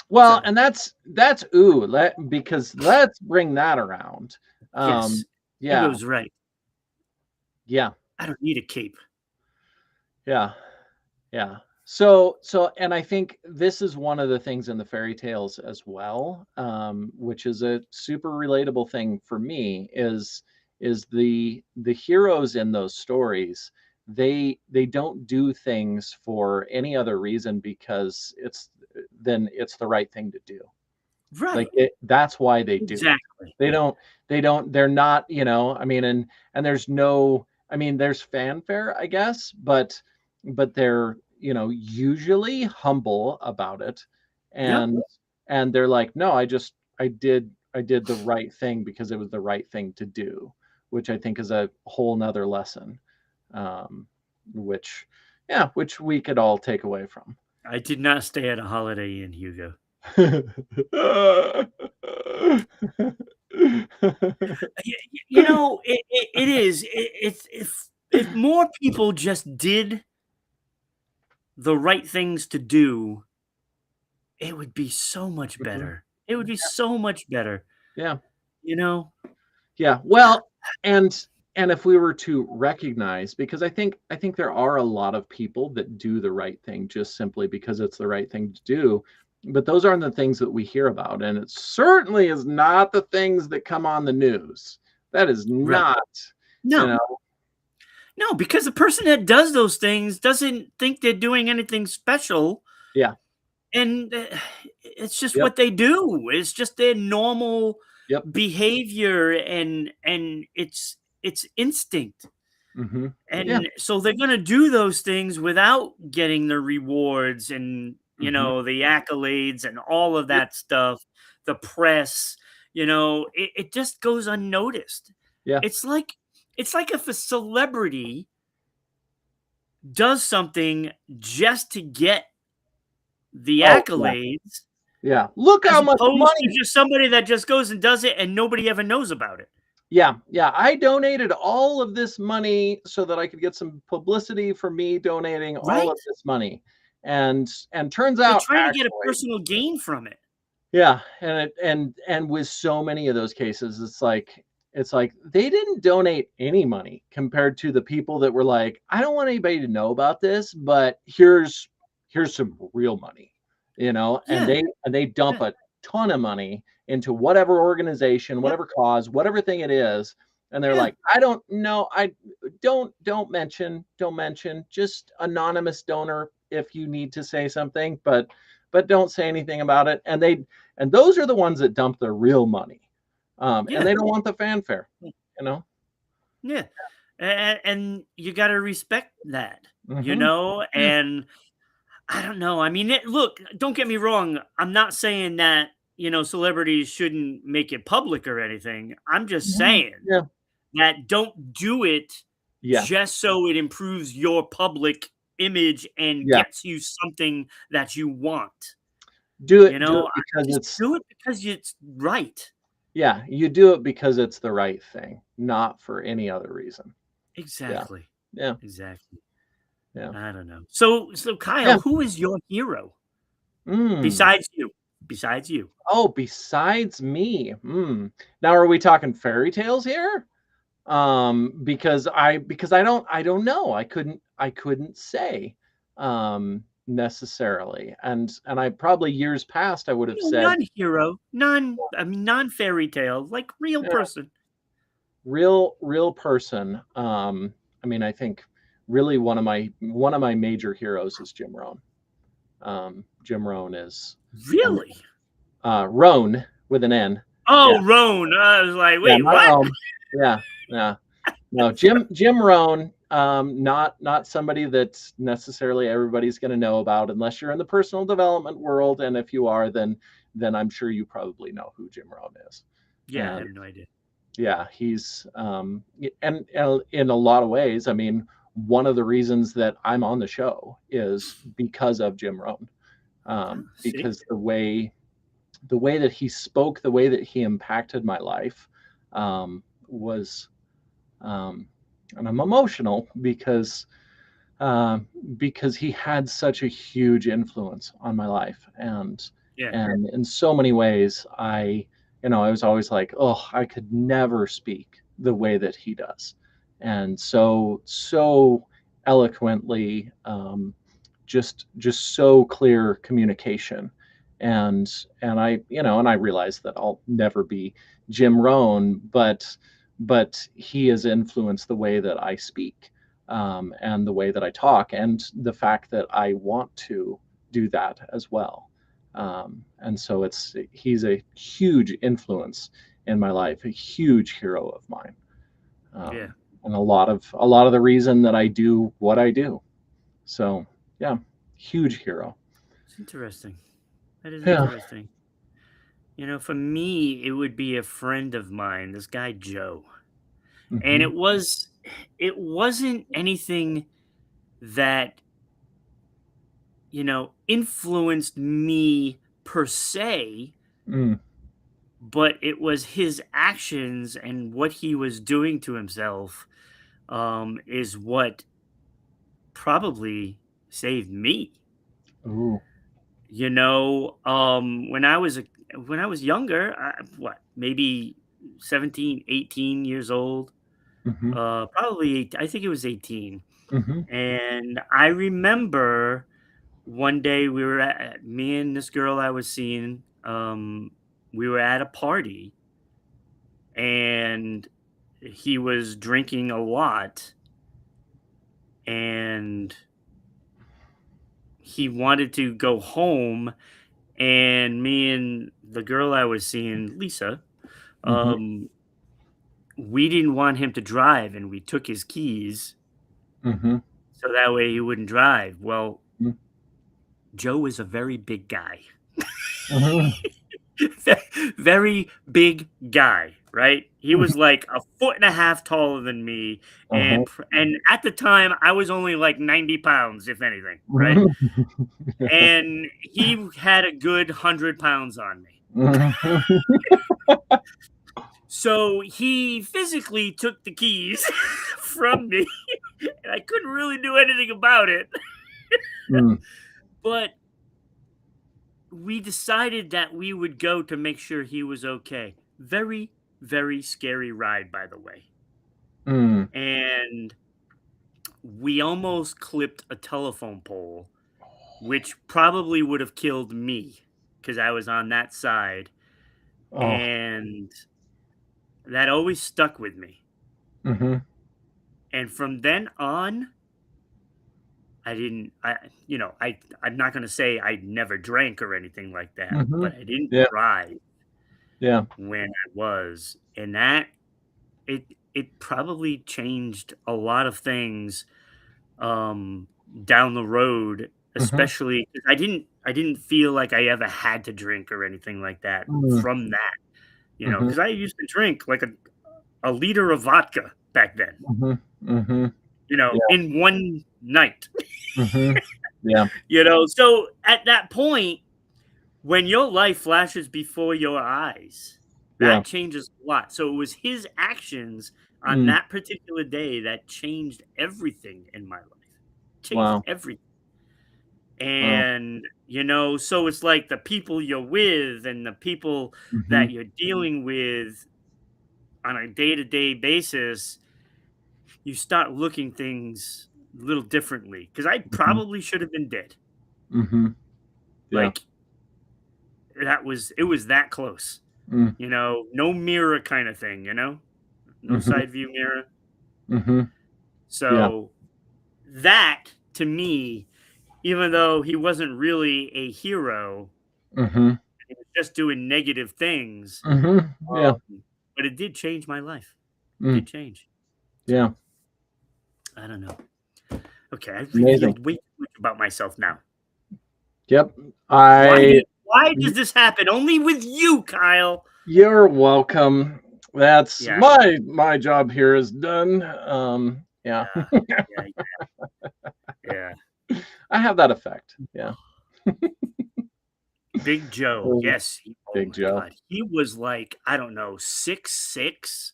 Speaker 2: Well,
Speaker 1: So,
Speaker 2: and that's ooh, because let's bring that around.
Speaker 1: yes,
Speaker 2: Yeah,
Speaker 1: ego's right.
Speaker 2: yeah,
Speaker 1: I don't need a cape.
Speaker 2: yeah, yeah. So, and I think this is one of the things in the fairy tales as well, which is a super relatable thing for me, is the heroes in those stories. They don't do things for any other reason because it's the right thing to do. Like,
Speaker 1: Right.
Speaker 2: that's why they do it.
Speaker 1: Exactly.
Speaker 2: They're not, I mean, and there's no, I mean, there's fanfare, I guess, but they're, usually humble about it.
Speaker 1: Yep.
Speaker 2: And they're like, "No, I did the right thing because it was the right thing to do," which I think is a whole nother lesson. Um, which yeah, which we could all take away from.
Speaker 1: I did not stay at a Holiday Inn, Hugo. It is. It's if more people just did the right things to do, it would be so much
Speaker 2: Mhm.
Speaker 1: better. It would be so much better,
Speaker 2: Yeah.
Speaker 1: you know?
Speaker 2: Yeah. Well, and if we were to recognize, because I think there are a lot of people that do the right thing just simply because it's the right thing to do. but those aren't the things that we hear about, and it certainly is not the things that come on the news. That is
Speaker 1: Right.
Speaker 2: not, you
Speaker 1: No.
Speaker 2: know.
Speaker 1: No, because the person that does those things doesn't think they're doing anything special,
Speaker 2: Yeah.
Speaker 1: and, it's just
Speaker 2: Yep.
Speaker 1: what they do. It's just their normal
Speaker 2: Yep.
Speaker 1: behavior, and it's instinct.
Speaker 2: Hmm. Yeah.
Speaker 1: And so they're gonna do those things without getting the rewards and,
Speaker 2: Hmm.
Speaker 1: the accolades and all of
Speaker 2: Yep.
Speaker 1: that stuff, the press, it just goes unnoticed.
Speaker 2: Yeah.
Speaker 1: It's like it's like if a celebrity does something just to get the
Speaker 2: Oh, yeah.
Speaker 1: accolades,
Speaker 2: Yeah. Look
Speaker 1: as
Speaker 2: how much
Speaker 1: opposed to
Speaker 2: money.
Speaker 1: just somebody that just goes and does it and nobody ever knows about it.
Speaker 2: Yeah, yeah. I donated all of this money so that I could get some publicity for me donating all
Speaker 1: Right?
Speaker 2: of this money. And turns
Speaker 1: They're
Speaker 2: out
Speaker 1: trying to get a
Speaker 2: actually,
Speaker 1: personal gain from it.
Speaker 2: yeah, and with so many of those cases, it's like they didn't donate any money compared to the people that were like, I don't want anybody to know about this, but here's some real money,
Speaker 1: Yeah,
Speaker 2: and they dump
Speaker 1: yeah,
Speaker 2: a ton of money into whatever organization,
Speaker 1: yep,
Speaker 2: whatever cause, whatever thing it is, and they're
Speaker 1: yeah,
Speaker 2: like, I don't know, I don't mention, just anonymous donor if you need to say something, but don't say anything about it. And those are the ones that dump their real money, and
Speaker 1: yeah,
Speaker 2: they don't want the fanfare, you know.
Speaker 1: yeah. And you gotta respect that,
Speaker 2: Hmm. Yeah,
Speaker 1: and I don't know. I mean, look, don't get me wrong. I'm not saying that, celebrities shouldn't make it public or anything. I'm just
Speaker 2: yeah,
Speaker 1: saying
Speaker 2: yeah,
Speaker 1: that don't do it
Speaker 2: yeah.
Speaker 1: just so it improves your public image and
Speaker 2: Yeah.
Speaker 1: gets you something that you want.
Speaker 2: Do it
Speaker 1: I
Speaker 2: because
Speaker 1: just
Speaker 2: it's
Speaker 1: do it because it's right.
Speaker 2: yeah. You do it because it's the right thing, not for any other reason. Yeah,
Speaker 1: Exactly.
Speaker 2: yeah,
Speaker 1: Exactly.
Speaker 2: yeah,
Speaker 1: I don't know. So
Speaker 2: yeah.
Speaker 1: Kyle, who is your hero
Speaker 2: Mm.
Speaker 1: besides you? Besides you.
Speaker 2: Oh, besides me. Now, are we talking fairy tales here? Because I don't know. I couldn't say necessarily. And I probably years past I would have said,
Speaker 1: Non-hero, I mean, non-fairy tale, like real
Speaker 2: yeah,
Speaker 1: person.
Speaker 2: real person. I mean, I think really one of my major heroes is Jim Rohn. Jim Rohn is, I mean,
Speaker 1: Really?
Speaker 2: Rohn with an N. Yeah,
Speaker 1: Oh, Roan. I was like,
Speaker 2: yeah,
Speaker 1: wait,
Speaker 2: not
Speaker 1: what?
Speaker 2: Rome. Yeah, yeah. No, Jim Rohn, not somebody that necessarily everybody's going to know about unless you're in the personal development world, and if you are, then I'm sure you probably know who Jim Rohn is.
Speaker 1: Yeah, I
Speaker 2: And
Speaker 1: have no idea.
Speaker 2: yeah, he's and in a lot of ways, I mean, one of the reasons that I'm on the show is because of Jim Rohn,
Speaker 1: Oh, see?
Speaker 2: because the way that he spoke, the way that he impacted my life, was um, and I'm emotional uh, because he had such a huge influence on my life,
Speaker 1: Yeah,
Speaker 2: and in so many ways, I was always like, oh, I could never speak the way that he does, and so eloquently, just so clear communication, and I realize that I'll never be Jim Rohn, but he has influenced the way that I speak, and the way that I talk, and the fact that I want to do that as well. And so he's a huge influence in my life, a huge hero of mine,
Speaker 1: yeah.
Speaker 2: and a lot of the reason that I do what I do. So yeah, huge hero.
Speaker 1: It's interesting. That is
Speaker 2: Yeah.
Speaker 1: interesting. For me, it would be a friend of mine, this guy Joe. And
Speaker 2: Hmm.
Speaker 1: it wasn't anything that, influenced me per se,
Speaker 2: Mm.
Speaker 1: but it was his actions and what he was doing to himself, is what probably saved me.
Speaker 2: Ooh.
Speaker 1: When I was younger, what, maybe 17, 18 years old,
Speaker 2: Hmm.
Speaker 1: probably I think it was 18.
Speaker 2: Hmm.
Speaker 1: And I remember one day we were at me and this girl I was seeing, we were at a party and he was drinking a lot and he wanted to go home, and me and the girl I was seeing, Lisa,
Speaker 2: Mhm.
Speaker 1: um, we didn't want him to drive, and we took his keys
Speaker 2: Mhm.
Speaker 1: so that way he wouldn't drive. Well,
Speaker 2: Mm.
Speaker 1: Joe is a very big guy.
Speaker 2: Mhm.
Speaker 1: Very big guy, right? He
Speaker 2: Mhm.
Speaker 1: was like a foot and a half taller than me,
Speaker 2: Uh-huh.
Speaker 1: and at the time I was only like 90 pounds, if anything, right?
Speaker 2: Mhm.
Speaker 1: And he had a good 100 pounds on me.
Speaker 2: Mhm.
Speaker 1: So he physically took the keys from me, and I couldn't really do anything about it.
Speaker 2: Mm.
Speaker 1: But we decided that we would go to make sure he was okay. Very, very scary ride, by the way.
Speaker 2: Mm.
Speaker 1: And we almost clipped a telephone pole, which probably would have killed me because I was on that side.
Speaker 2: Oh.
Speaker 1: And that always stuck with me.
Speaker 2: Mhm.
Speaker 1: And from then on, I didn't, I'm not going to say I never drank or anything like that,
Speaker 2: Mhm.
Speaker 1: but I didn't
Speaker 2: Yeah.
Speaker 1: drive
Speaker 2: Yeah.
Speaker 1: when I was. And that, it, it probably changed a lot of things um, down the road,
Speaker 2: Mhm.
Speaker 1: especially 'cause I didn't feel like I ever had to drink or anything like that
Speaker 2: Mm.
Speaker 1: from that,
Speaker 2: Mhm.
Speaker 1: because I used to drink like a liter of vodka back then,
Speaker 2: Mhm. Mhm. Yeah.
Speaker 1: in one night,
Speaker 2: Mhm. Yeah.
Speaker 1: so at that point, when your life flashes before your eyes,
Speaker 2: Yeah.
Speaker 1: that changes a lot. So it was his actions on
Speaker 2: Mm.
Speaker 1: that particular day that changed everything in my life. Changed
Speaker 2: Wow.
Speaker 1: everything.
Speaker 2: Wow.
Speaker 1: And, so it's like the people you're with and the people
Speaker 2: Mhm.
Speaker 1: that you're dealing with on a day-to-day basis, you start looking things a little differently. Because I
Speaker 2: Mhm.
Speaker 1: probably should have been dead.
Speaker 2: Mhm. Yeah.
Speaker 1: Like, it was that close.
Speaker 2: Mm.
Speaker 1: No mirror kind of thing, no
Speaker 2: Mhm.
Speaker 1: side view mirror.
Speaker 2: Mhm. Yeah.
Speaker 1: So that to me, even though he wasn't really a hero,
Speaker 2: Mhm.
Speaker 1: he was just doing negative things.
Speaker 2: Mhm. Yeah.
Speaker 1: But it did change my life. It
Speaker 2: Mm.
Speaker 1: did change.
Speaker 2: Yeah.
Speaker 1: So I don't know. Okay, I
Speaker 2: Amazing.
Speaker 1: revealed way too much about myself now.
Speaker 2: Yep.
Speaker 1: Why
Speaker 2: I
Speaker 1: why does this happen only with you, Kyle?
Speaker 2: You're welcome. That's
Speaker 1: Yeah,
Speaker 2: my job here is done. Yeah.
Speaker 1: yeah, yeah, yeah.
Speaker 2: I have that effect. Yeah.
Speaker 1: Big Joe.
Speaker 2: Oh,
Speaker 1: Yes. Oh
Speaker 2: Big
Speaker 1: my
Speaker 2: Joe.
Speaker 1: God. He was like, I don't know, 6'6".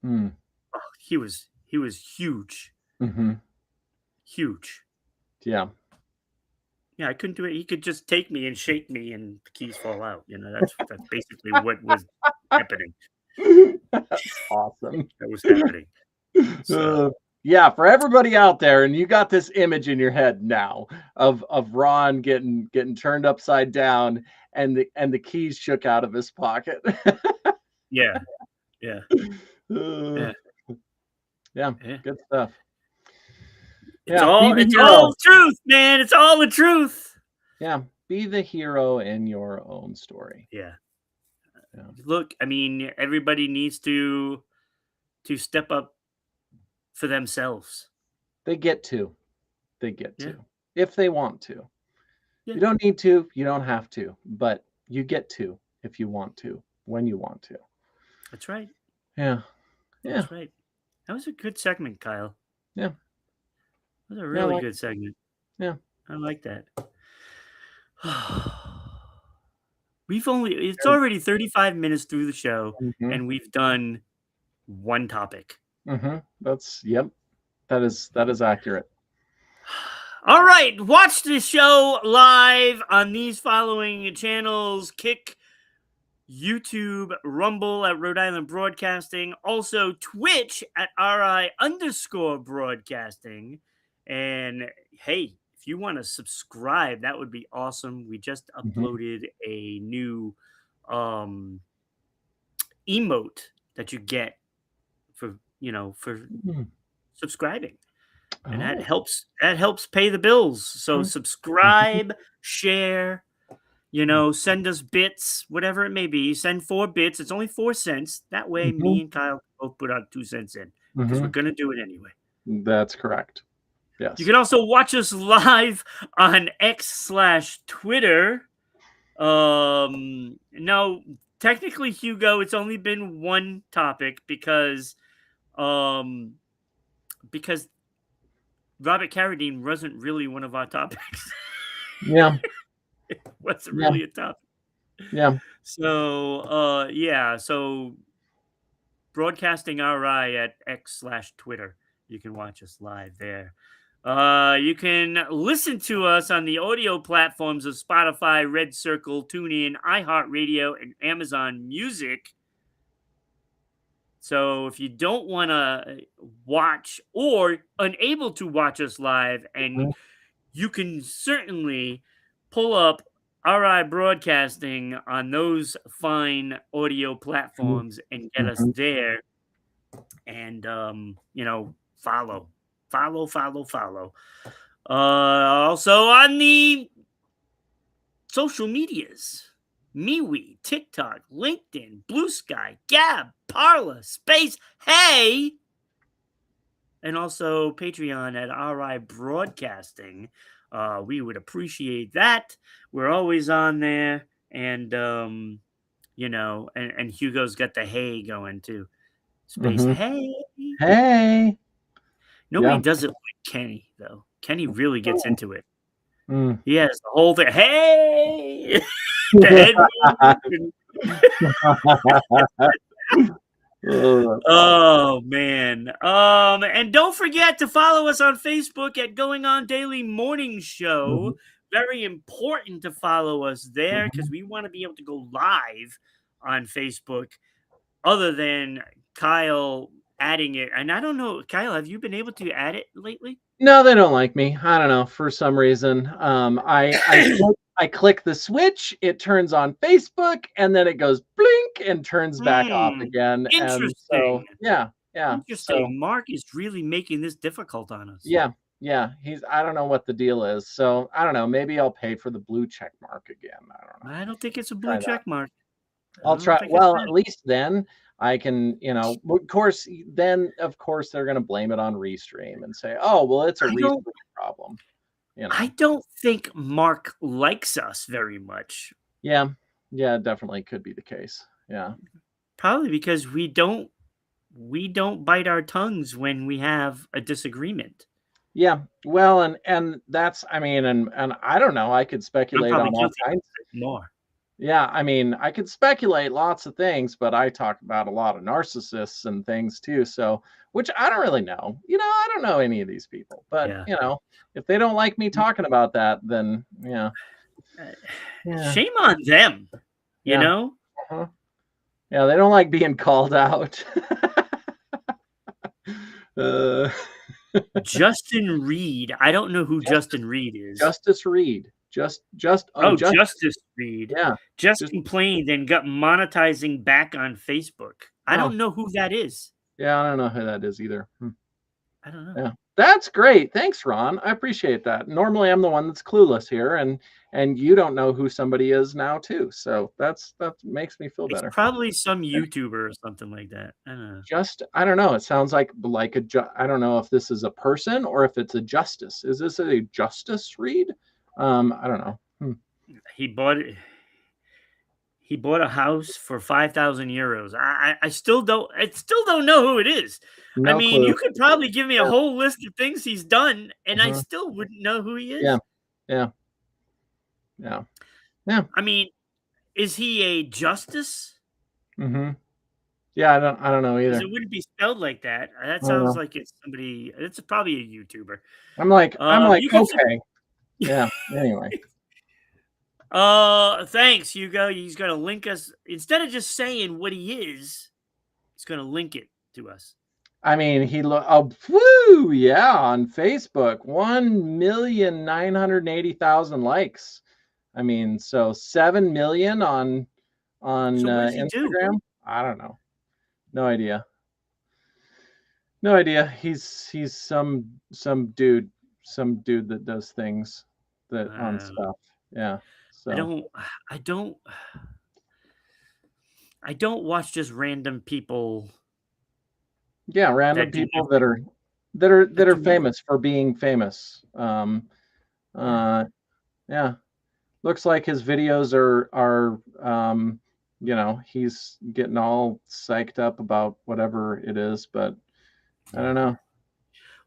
Speaker 2: Mm.
Speaker 1: Oh, he was huge.
Speaker 2: Mhm.
Speaker 1: Huge.
Speaker 2: Yeah.
Speaker 1: Yeah, I couldn't do it. He could just take me and shake me and the keys fall out. That's basically what was happening.
Speaker 2: That's awesome.
Speaker 1: That was happening. So
Speaker 2: Uh, yeah, for everybody out there, and you got this image in your head now of Ron getting turned upside down and the keys shook out of his pocket.
Speaker 1: yeah, yeah,
Speaker 2: Uh,
Speaker 1: yeah,
Speaker 2: yeah,
Speaker 1: yeah.
Speaker 2: good stuff.
Speaker 1: It's
Speaker 2: Yeah, be
Speaker 1: all
Speaker 2: the
Speaker 1: it's all
Speaker 2: hero.
Speaker 1: the truth, man. It's all the truth.
Speaker 2: Yeah, be the hero in your own story.
Speaker 1: Yeah.
Speaker 2: Yeah.
Speaker 1: Look, I mean, everybody needs to step up for themselves.
Speaker 2: They get to. They get
Speaker 1: Yeah.
Speaker 2: to. If they want to.
Speaker 1: Yeah.
Speaker 2: You don't need to, you don't have to, but you get to if you want to, when you want to.
Speaker 1: That's right.
Speaker 2: Yeah. Yeah.
Speaker 1: That's right. That was a good segment, Kyle.
Speaker 2: Yeah.
Speaker 1: That was a
Speaker 2: Yeah,
Speaker 1: really
Speaker 2: like
Speaker 1: good segment.
Speaker 2: yeah.
Speaker 1: I like that. It's
Speaker 2: And
Speaker 1: already 35 minutes through the show
Speaker 2: mhm.
Speaker 1: and we've done one topic.
Speaker 2: Mhm. That's yep. That is accurate.
Speaker 1: All right, watch the show live on these following channels: Kick, YouTube, Rumble at Rhode Island Broadcasting, also Twitch at RI_broadcasting. And hey, if if you want to subscribe, that would be awesome. We just
Speaker 2: Mhm.
Speaker 1: uploaded a new um, emote that you get for
Speaker 2: Mm.
Speaker 1: subscribing, and that
Speaker 2: Oh.
Speaker 1: helps pay the bills. So
Speaker 2: Mm. Mhm.
Speaker 1: subscribe, share, send us bits, whatever it may be. Send 4 bits. It's only 4 cents. That way,
Speaker 2: Mhm.
Speaker 1: me and Kyle both put out 2 cents in because we're
Speaker 2: Mhm.
Speaker 1: gonna do it anyway.
Speaker 2: That's correct.
Speaker 1: You
Speaker 2: Yes.
Speaker 1: can also watch us live on X/Twitter. No, technically, Hugo, it's only been one topic um because Robert Carradine wasn't really one of our topics.
Speaker 2: Yeah.
Speaker 1: Wasn't
Speaker 2: Yeah.
Speaker 1: really a topic.
Speaker 2: Yeah.
Speaker 1: So, yeah. So Broadcasting RI at X/Twitter. You can watch us live there. You can listen to us on the audio platforms of Spotify, Red Circle, TuneIn, iHeartRadio, and Amazon Music. So if you don't want to watch or unable to watch us live, and
Speaker 2: Mhm.
Speaker 1: you can certainly pull up RI Broadcasting on those fine audio
Speaker 2: Mhm.
Speaker 1: platforms and get us
Speaker 2: Mhm.
Speaker 1: there and follow. Also on the social medias, MeWe, TikTok, LinkedIn, Blue Sky, Gab, Parla, Space, Hey, and also Patreon at RI Broadcasting. We would appreciate that. We're always on there, and and Hugo's got the hey going too. Space
Speaker 2: Mhm.
Speaker 1: hey.
Speaker 2: Hey.
Speaker 1: Nobody
Speaker 2: Yeah.
Speaker 1: does it like Kenny, though. Kenny really gets
Speaker 2: Oh.
Speaker 1: into it.
Speaker 2: Mm.
Speaker 1: He has the whole thing. Hey, the head move.
Speaker 2: Oh, that's awesome.
Speaker 1: Oh man. And don't forget to follow us on Facebook at Going On Daily Morning Show.
Speaker 2: Mhm.
Speaker 1: Very important to follow us there because
Speaker 2: Mhm.
Speaker 1: we want to be able to go live on Facebook other than Kyle adding it. And I don't know, Kyle, have you been able to add it lately?
Speaker 2: No, they don't like me. I don't know, for some reason. I click the switch, it turns on Facebook, and then it goes blink and turns back off
Speaker 1: Hmm.
Speaker 2: again. And
Speaker 1: Interesting.
Speaker 2: so, yeah, yeah. So,
Speaker 1: Interesting. Mark is really making this difficult on us.
Speaker 2: yeah, yeah. I don't know what the deal is. So, I don't know. Maybe I'll pay for the blue check mark again. I don't know.
Speaker 1: I don't think it's a blue
Speaker 2: Try that.
Speaker 1: check mark. I
Speaker 2: I'll
Speaker 1: don't
Speaker 2: try.
Speaker 1: think it's
Speaker 2: Well, at
Speaker 1: that.
Speaker 2: least then I can, of course, then of course they're going to blame it on Restream and say, oh, well, it's a
Speaker 1: I don't
Speaker 2: Restream problem. You
Speaker 1: I
Speaker 2: know.
Speaker 1: don't think Mark likes us very much.
Speaker 2: Yeah. Yeah, it definitely could be the case. Yeah.
Speaker 1: Probably because we don't bite our tongues when we have a disagreement.
Speaker 2: Yeah. Well, and that's I mean, and I don't know, I could
Speaker 1: I'm
Speaker 2: speculate
Speaker 1: probably
Speaker 2: on all
Speaker 1: guilty of
Speaker 2: kinds.
Speaker 1: it more.
Speaker 2: Yeah, I mean, I could speculate lots of things, but I talk about a lot of narcissists and things too, so which I don't really know. I don't know any of these people, but,
Speaker 1: Yeah.
Speaker 2: if they don't like me talking about that, then yeah.
Speaker 1: Uh,
Speaker 2: Yeah.
Speaker 1: Shame on them, you
Speaker 2: Yeah.
Speaker 1: know?
Speaker 2: Uh-huh. Yeah, they don't like being called out. Uh,
Speaker 1: Justin Reed. I don't know who
Speaker 2: Justice
Speaker 1: Justin Reed is.
Speaker 2: Justice Reed.
Speaker 1: Oh,
Speaker 2: Justice.
Speaker 1: Justice Reed.
Speaker 2: Yeah.
Speaker 1: Just
Speaker 2: Just
Speaker 1: complained and got monetizing back on Facebook. I
Speaker 2: oh,
Speaker 1: don't know who that is.
Speaker 2: yeah, I don't know who that is either. Hmm.
Speaker 1: I don't know.
Speaker 2: Yeah. That's great. Thanks, Ron. I appreciate that. Normally I'm the one that's clueless here and you don't know who somebody is now too. So that makes me feel
Speaker 1: It's
Speaker 2: better.
Speaker 1: probably some YouTuber or something like that. I don't know.
Speaker 2: Just I don't know. It sounds like I don't know if this is a person or if it's a justice. Is this a Justice Reed? I don't know. Hmm.
Speaker 1: He bought it. He bought a house for 5,000 euros. I still don't know who it is. I
Speaker 2: No
Speaker 1: mean,
Speaker 2: clue.
Speaker 1: you could probably give me a
Speaker 2: Yeah.
Speaker 1: whole list of things he's done, and I
Speaker 2: Mhm.
Speaker 1: still wouldn't know who he
Speaker 2: Yeah.
Speaker 1: is.
Speaker 2: Yeah. Yeah. Yeah.
Speaker 1: I mean, is he a justice?
Speaker 2: Mhm. Yeah, I don't know
Speaker 1: Because
Speaker 2: either.
Speaker 1: it wouldn't be spelled like that. That
Speaker 2: I don't
Speaker 1: sounds
Speaker 2: know.
Speaker 1: like it's somebody. It's probably a YouTuber.
Speaker 2: I'm like,
Speaker 1: You could.
Speaker 2: okay. Yeah. Anyway.
Speaker 1: Thanks, Hugo. He's gonna link us instead of just saying what he is. He's gonna link it to us.
Speaker 2: I mean, oh, whoo, yeah, on Facebook, 1,980,000 likes. I mean, so 7 million on
Speaker 1: So what does he do?
Speaker 2: Instagram. I don't know. No idea. No idea. He's some dude that does things that on
Speaker 1: Uh,
Speaker 2: stuff. Yeah.
Speaker 1: I
Speaker 2: So
Speaker 1: don't I don't I don't watch just random people
Speaker 2: yeah, random
Speaker 1: that do
Speaker 2: people
Speaker 1: nothing,
Speaker 2: that
Speaker 1: that
Speaker 2: are
Speaker 1: do nothing.
Speaker 2: famous for being famous.
Speaker 1: Yeah.
Speaker 2: Uh, yeah. Looks like his videos are he's getting all psyched up about whatever it is, but I don't know.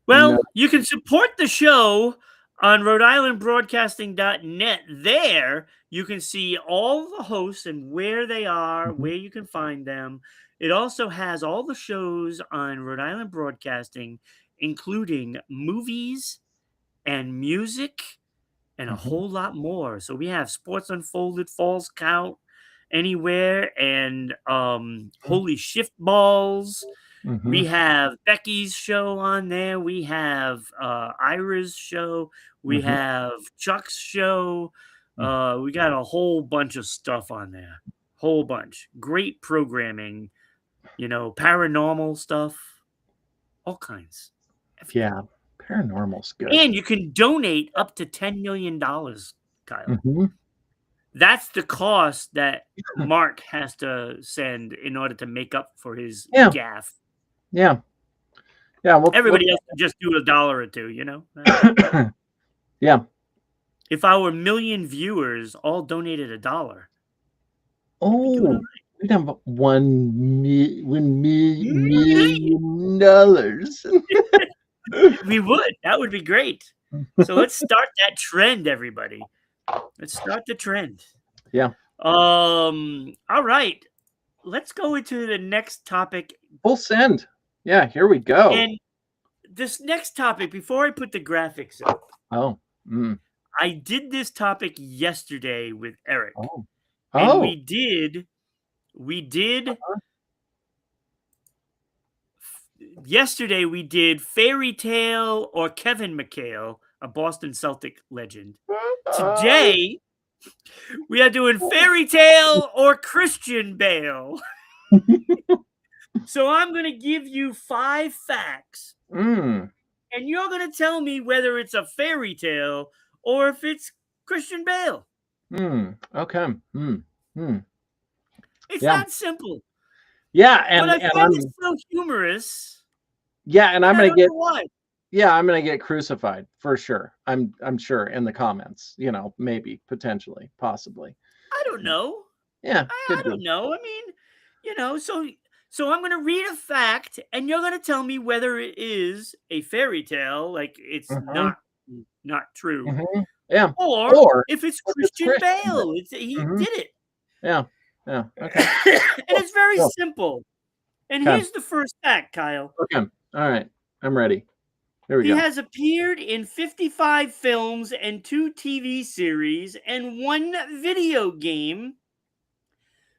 Speaker 2: No.
Speaker 1: Well, you can support the show on Rhode Island Broadcasting.net. There, you can see all the hosts and where they are,
Speaker 2: Mhm,
Speaker 1: where you can find them. It also has all the shows on Rhode Island Broadcasting, including movies and music and a
Speaker 2: mhm,
Speaker 1: whole lot more. So we have Sports Unfolded, Falls Count, Anywhere, and Holy Shift Balls. We
Speaker 2: mhm,
Speaker 1: have Becky's show on there. We have Ira's show. We
Speaker 2: mhm,
Speaker 1: have Chuck's show.
Speaker 2: mhm.
Speaker 1: We got a whole bunch of stuff on there. Whole bunch. Great programming, paranormal stuff, all kinds, everything.
Speaker 2: Yeah, paranormal's good.
Speaker 1: And you can donate up to $10 million, Kyle.
Speaker 2: Mhm.
Speaker 1: That's the cost that Mark has to send in order to make up for his
Speaker 2: Yeah,
Speaker 1: gaffe.
Speaker 2: yeah, yeah. What?
Speaker 1: Everybody else can just do a dollar or two, you know?
Speaker 2: Yeah.
Speaker 1: If our million viewers all donated a dollar, we'd be doing all
Speaker 2: Oh, we'd have
Speaker 1: right.
Speaker 2: $1 million.
Speaker 1: We would. That would be great. So let's start that trend, everybody. Let's start the trend.
Speaker 2: Yeah,
Speaker 1: All right. Let's go into the next topic.
Speaker 2: full send. Yeah, here we go.
Speaker 1: And this next topic, before I put the graphics up,
Speaker 2: Oh, mm,
Speaker 1: I did this topic yesterday with Eric.
Speaker 2: oh,
Speaker 1: And
Speaker 2: oh.
Speaker 1: yesterday we did Fairy Tale or Kevin McHale, a Boston Celtic legend. Today we are doing Fairy Tale or Christian Bale. So I'm going to give you 5 facts,
Speaker 2: Mm,
Speaker 1: and you're going to tell me whether it's a fairy tale or if it's Christian Bale.
Speaker 2: okay. Mm.
Speaker 1: It's
Speaker 2: Yeah,
Speaker 1: that simple.
Speaker 2: yeah,
Speaker 1: But I
Speaker 2: and
Speaker 1: find it so humorous,
Speaker 2: and
Speaker 1: and
Speaker 2: I'm
Speaker 1: I
Speaker 2: gonna
Speaker 1: don't
Speaker 2: get
Speaker 1: know why.
Speaker 2: yeah, I'm gonna get crucified for sure. I'm sure in the comments. Maybe, potentially, possibly.
Speaker 1: I don't know.
Speaker 2: Yeah,
Speaker 1: I
Speaker 2: could
Speaker 1: don't
Speaker 2: be.
Speaker 1: know. I mean, so I'm going to read a fact, and you're going to tell me whether it is a fairy tale, like it's
Speaker 2: Hmm.
Speaker 1: not true,
Speaker 2: Hmm. Yeah,
Speaker 1: or
Speaker 2: or
Speaker 1: if it's
Speaker 2: if it's
Speaker 1: Christian
Speaker 2: Christian
Speaker 1: Bale.
Speaker 2: Bale.
Speaker 1: He
Speaker 2: Hmm.
Speaker 1: did it.
Speaker 2: Yeah, yeah. Okay.
Speaker 1: And
Speaker 2: Cool.
Speaker 1: it's very
Speaker 2: Cool.
Speaker 1: simple. And
Speaker 2: Okay.
Speaker 1: here's the first fact, Kyle.
Speaker 2: Okay. All right. I'm ready. Here we
Speaker 1: He
Speaker 2: go.
Speaker 1: has appeared in 55 films and 2 TV series and 1 video game.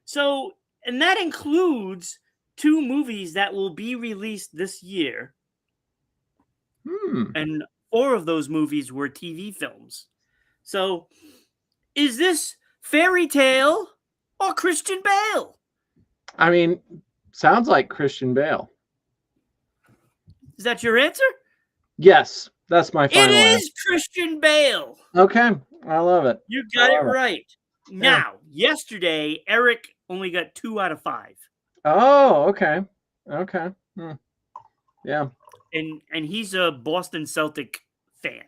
Speaker 1: So, and that includes 2 movies that will be released this year,
Speaker 2: Hmm.
Speaker 1: and 4 of those movies were TV films. So, is this fairy tale or Christian Bale?
Speaker 2: I mean, sounds like Christian Bale.
Speaker 1: Is that your answer?
Speaker 2: Yes, that's my
Speaker 1: It
Speaker 2: final answer.
Speaker 1: is Christian Bale.
Speaker 2: Okay. I love it.
Speaker 1: You
Speaker 2: I
Speaker 1: got it
Speaker 2: love it.
Speaker 1: right.
Speaker 2: Yeah.
Speaker 1: Now, yesterday, Eric only got 2 out of 5.
Speaker 2: Oh, okay. Okay. Hmm. Yeah.
Speaker 1: And he's a Boston Celtic fan.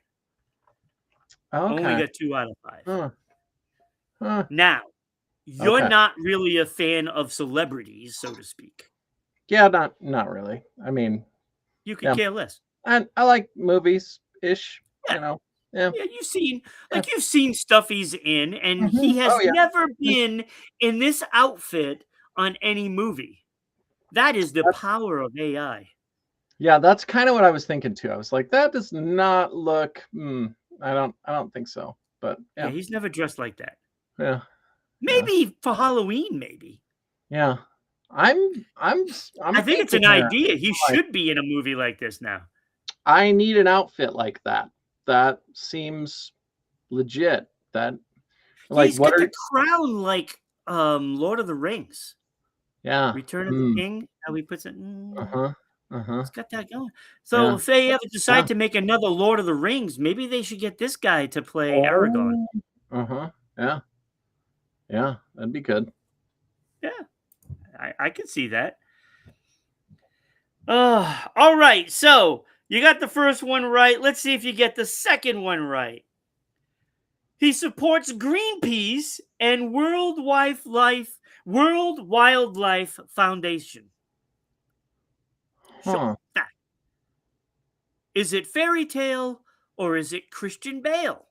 Speaker 1: Only
Speaker 2: Okay.
Speaker 1: got 2 out of 5.
Speaker 2: Huh. Huh.
Speaker 1: Now, you're
Speaker 2: Okay.
Speaker 1: not really a fan of celebrities, so to speak.
Speaker 2: Yeah, not really. I mean,
Speaker 1: You could
Speaker 2: yeah.
Speaker 1: care less.
Speaker 2: I like movies ish,
Speaker 1: Yeah,
Speaker 2: Yeah.
Speaker 1: yeah,
Speaker 2: Yeah.
Speaker 1: you've seen stuff he's in, and
Speaker 2: Hmm.
Speaker 1: he
Speaker 2: Oh
Speaker 1: has
Speaker 2: yeah.
Speaker 1: never been in this outfit on any movie. That is the power of AI.
Speaker 2: Yeah, that's kind of what I was thinking too. I was like, that does not look. I don't think so. But
Speaker 1: Yeah,
Speaker 2: yeah,
Speaker 1: he's never dressed like that.
Speaker 2: yeah, yeah,
Speaker 1: Maybe for Halloween, maybe.
Speaker 2: yeah. I'm
Speaker 1: I think it's
Speaker 2: thinking
Speaker 1: an
Speaker 2: here.
Speaker 1: idea. He
Speaker 2: Like,
Speaker 1: should be in a movie like this now.
Speaker 2: I need an outfit like that. That seems legit. That
Speaker 1: Yeah,
Speaker 2: like
Speaker 1: he's
Speaker 2: what
Speaker 1: got
Speaker 2: are
Speaker 1: the crown like Lord of the Rings.
Speaker 2: yeah.
Speaker 1: Return of the
Speaker 2: Mm,
Speaker 1: King, how he puts it.
Speaker 2: uh-huh. Uh-huh.
Speaker 1: It's got that going. So
Speaker 2: Yeah.
Speaker 1: if they ever
Speaker 2: Yeah.
Speaker 1: decide to make another Lord of the Rings, maybe they should get this guy to play Aragorn.
Speaker 2: Oh. Uh-huh. Yeah. Yeah. That'd be good.
Speaker 1: Yeah, I can see that. All right. So you got the first one right. Let's see if you get the second one right. He supports Greenpeace and World Wildlife Foundation. Short
Speaker 2: Huh.
Speaker 1: fact. Is it fairy tale or is it Christian Bale?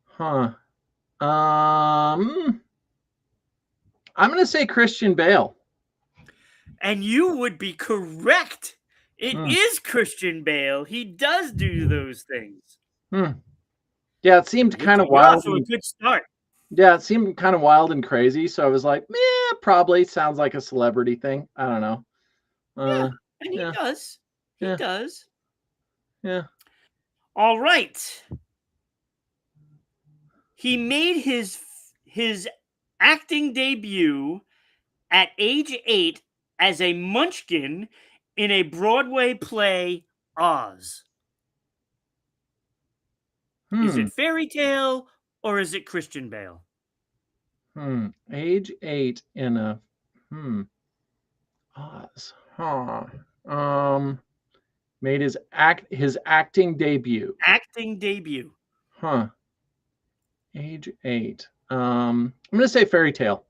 Speaker 2: Huh. Um, I'm gonna say Christian Bale.
Speaker 1: And you would be correct. It
Speaker 2: Hmm.
Speaker 1: is Christian Bale. He does do those things.
Speaker 2: Hmm. Yeah, it seemed kind of
Speaker 1: You're off
Speaker 2: wild
Speaker 1: to a
Speaker 2: and
Speaker 1: good start.
Speaker 2: yeah, it seemed kind of wild and crazy. So I was like, yeah, probably sounds like a celebrity thing. I don't know.
Speaker 1: Yeah,
Speaker 2: Uh,
Speaker 1: and he
Speaker 2: yeah,
Speaker 1: does. He
Speaker 2: yeah,
Speaker 1: does.
Speaker 2: yeah.
Speaker 1: All right. He made his acting debut at age 8 as a munchkin in a Broadway play, Oz. Is
Speaker 2: Hmm.
Speaker 1: it fairy tale or is it Christian Bale?
Speaker 2: Hmm. Age 8 in a Oz. Huh. Um, made his acting debut.
Speaker 1: Acting debut.
Speaker 2: Huh. Age 8. I'm gonna say fairy tale.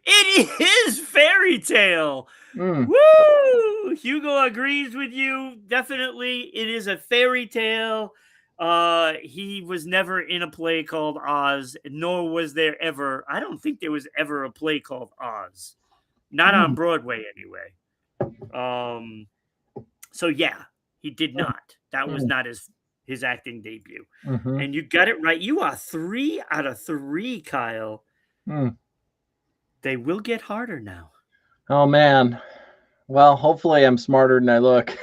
Speaker 1: It is fairy tale.
Speaker 2: Hmm.
Speaker 1: Woo! Hugo agrees with you. Definitely, it is a fairy tale. He was never in a play called Oz, nor was there ever. I don't think there was ever a play called Oz. Not on
Speaker 2: Hmm.
Speaker 1: Broadway, anyway. Um, so yeah, he did not. That was
Speaker 2: Hmm.
Speaker 1: not his acting debut.
Speaker 2: Hmm.
Speaker 1: And you got it right. You are 3 out of 3, Kyle.
Speaker 2: Hmm.
Speaker 1: They will get harder now.
Speaker 2: Oh man. Well, hopefully I'm smarter than I look.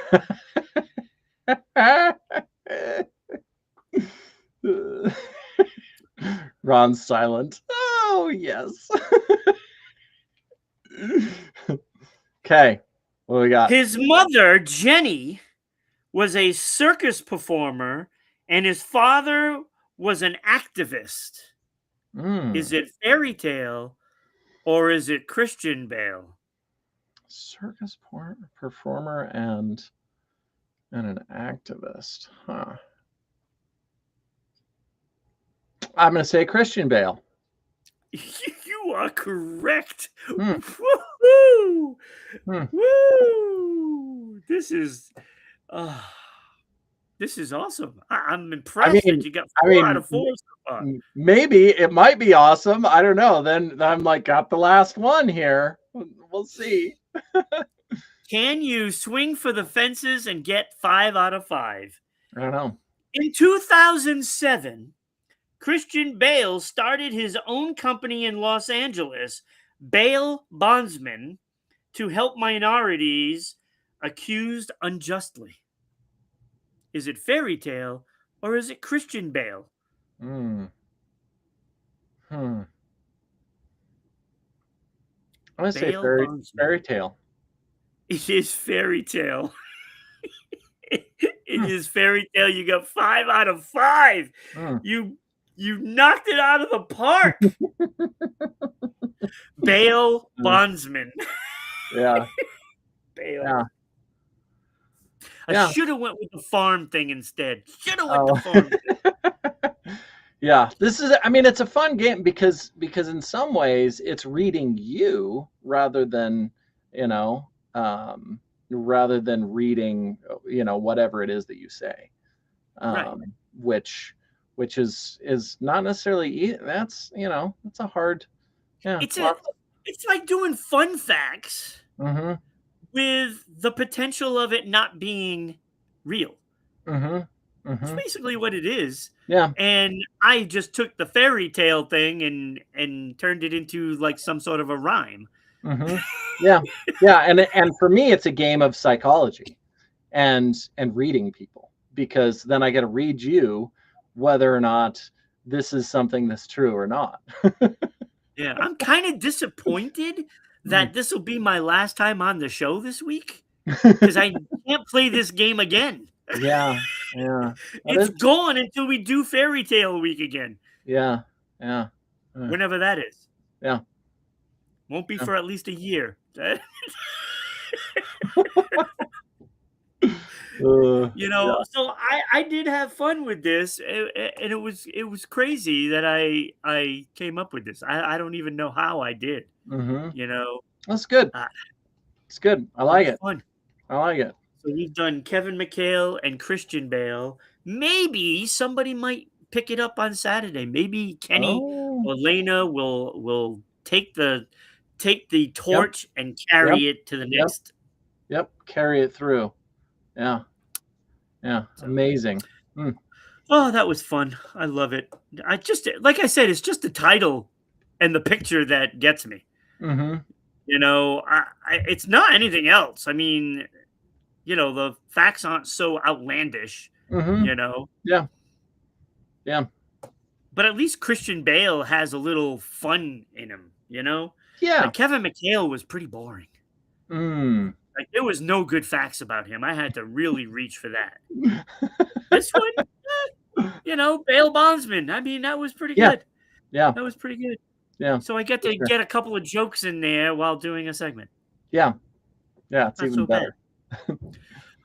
Speaker 2: Ron's silent. Oh, yes. Okay. What do we got?
Speaker 1: His mother, Jenny, was a circus performer, and his father was an activist. Is
Speaker 2: Mm,
Speaker 1: it fairy tale or is it Christian Bale?
Speaker 2: performer and an activist. Huh. I'm going to say Christian Bale.
Speaker 1: You are correct.
Speaker 2: Hmm.
Speaker 1: Woohoo!
Speaker 2: Hmm.
Speaker 1: Woo! Uh, this is awesome. I'm
Speaker 2: I
Speaker 1: impressed that
Speaker 2: mean,
Speaker 1: you got
Speaker 2: I
Speaker 1: 4 out
Speaker 2: mean,
Speaker 1: of 4 so far.
Speaker 2: maybe it might be awesome. I don't know. Then I'm like, got the last one here. We'll see.
Speaker 1: Can you swing for the fences and get 5 out of 5?
Speaker 2: I don't know.
Speaker 1: In 2007, Christian Bale started his own company in Los Angeles, Bale Bondsman, to help minorities accused unjustly. Is it fairy tale or is it Christian Bale?
Speaker 2: Hmm. Hmm. I'm gonna say
Speaker 1: Bale Bondsman.
Speaker 2: fairy tale.
Speaker 1: It is fairy tale. It is fairy tale. You got 5 out of 5.
Speaker 2: Hmm.
Speaker 1: You you knocked it out of the park. Bale
Speaker 2: Uh,
Speaker 1: Bondsman.
Speaker 2: yeah.
Speaker 1: Bale.
Speaker 2: Yeah.
Speaker 1: I
Speaker 2: Yeah.
Speaker 1: should have went with the farm thing instead. Should have went the
Speaker 2: Oh.
Speaker 1: farm thing.
Speaker 2: Yeah. This is. I mean, it's a fun game because in some ways it's reading you you know, rather than reading whatever it is that you say.
Speaker 1: Right.
Speaker 2: Which is not necessarily that's that's a hard yeah
Speaker 1: It's a
Speaker 2: lots.
Speaker 1: it's like doing fun facts
Speaker 2: Mm-hmm.
Speaker 1: with the potential of it not being real.
Speaker 2: Mm-hmm.
Speaker 1: It's
Speaker 2: Mm-hmm.
Speaker 1: basically what it is.
Speaker 2: Yeah.
Speaker 1: And I just took the fairy tale thing and turned it into like some sort of a rhyme.
Speaker 2: Hmm. Yeah. Yeah. And for me, it's a game of psychology and reading people, because then I got to read you whether or not this is something that's true or not.
Speaker 1: Yeah, I'm kind of disappointed
Speaker 2: Mm.
Speaker 1: that this will be my last time on the show this week because I can't play this game again.
Speaker 2: Yeah. Yeah. That
Speaker 1: It's
Speaker 2: is.
Speaker 1: gone until we do Fairy Tale Week again,
Speaker 2: Yeah. Yeah.
Speaker 1: whenever that is.
Speaker 2: Yeah.
Speaker 1: Won't be
Speaker 2: Yeah.
Speaker 1: for at least a year.
Speaker 2: Yeah.
Speaker 1: So I did have fun with this, and it was crazy that I came up with this. I don't even know how I did.
Speaker 2: Hmm.
Speaker 1: You know,
Speaker 2: That's good.
Speaker 1: uh,
Speaker 2: It's good. I
Speaker 1: it
Speaker 2: like
Speaker 1: was
Speaker 2: it.
Speaker 1: fun.
Speaker 2: I like it.
Speaker 1: So we've done Kevin McHale and Christian Bale. Maybe somebody might pick it up on Saturday. Maybe Kenny
Speaker 2: Oh.
Speaker 1: or Lena will take the
Speaker 2: Yep.
Speaker 1: torch and
Speaker 2: Yep.
Speaker 1: carry it to the
Speaker 2: Yep.
Speaker 1: next.
Speaker 2: Yep. Carry it through. Yeah. Yeah.
Speaker 1: So,
Speaker 2: Amazing. Mm.
Speaker 1: oh, that was fun. I love it. I just like I said, it's just the title and the picture that gets me.
Speaker 2: Hmm.
Speaker 1: It's not anything else. I mean, the facts aren't so outlandish.
Speaker 2: Hmm.
Speaker 1: You know,
Speaker 2: Yeah. Yeah.
Speaker 1: but at least Christian Bale has a little fun in him.
Speaker 2: Yeah.
Speaker 1: Like Kevin McHale was pretty boring.
Speaker 2: Mm.
Speaker 1: Like there was no good facts about him. I had to really reach for that. This one, Bale Bondsman. I mean, that was pretty
Speaker 2: Yeah.
Speaker 1: good.
Speaker 2: Yeah.
Speaker 1: That was pretty good.
Speaker 2: Yeah.
Speaker 1: So I get
Speaker 2: For
Speaker 1: to
Speaker 2: sure.
Speaker 1: get a couple of jokes in there while doing a segment.
Speaker 2: Yeah. Yeah. It's
Speaker 1: Not
Speaker 2: even
Speaker 1: so bad.
Speaker 2: better.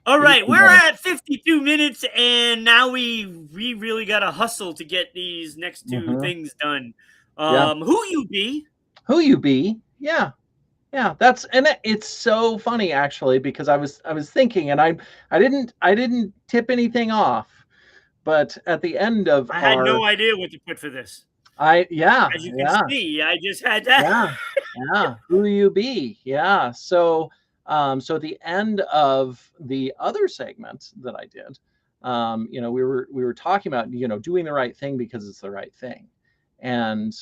Speaker 1: All right,
Speaker 2: Even
Speaker 1: we're
Speaker 2: better.
Speaker 1: at 52 minutes, and now we really got to hustle to get these next two
Speaker 2: Hmm.
Speaker 1: things done.
Speaker 2: Yeah.
Speaker 1: Who you be?
Speaker 2: Who you be? Yeah. Yeah. It's so funny actually, because I was thinking, and I didn't tip anything off, but at the end of
Speaker 1: I had
Speaker 2: our
Speaker 1: no idea what to put for this.
Speaker 2: yeah,
Speaker 1: As you can
Speaker 2: yeah.
Speaker 1: see, I just had that.
Speaker 2: Yeah, yeah. Who you be? Yeah. So at the end of the other segment that I did, we were talking about, doing the right thing because it's the right thing, and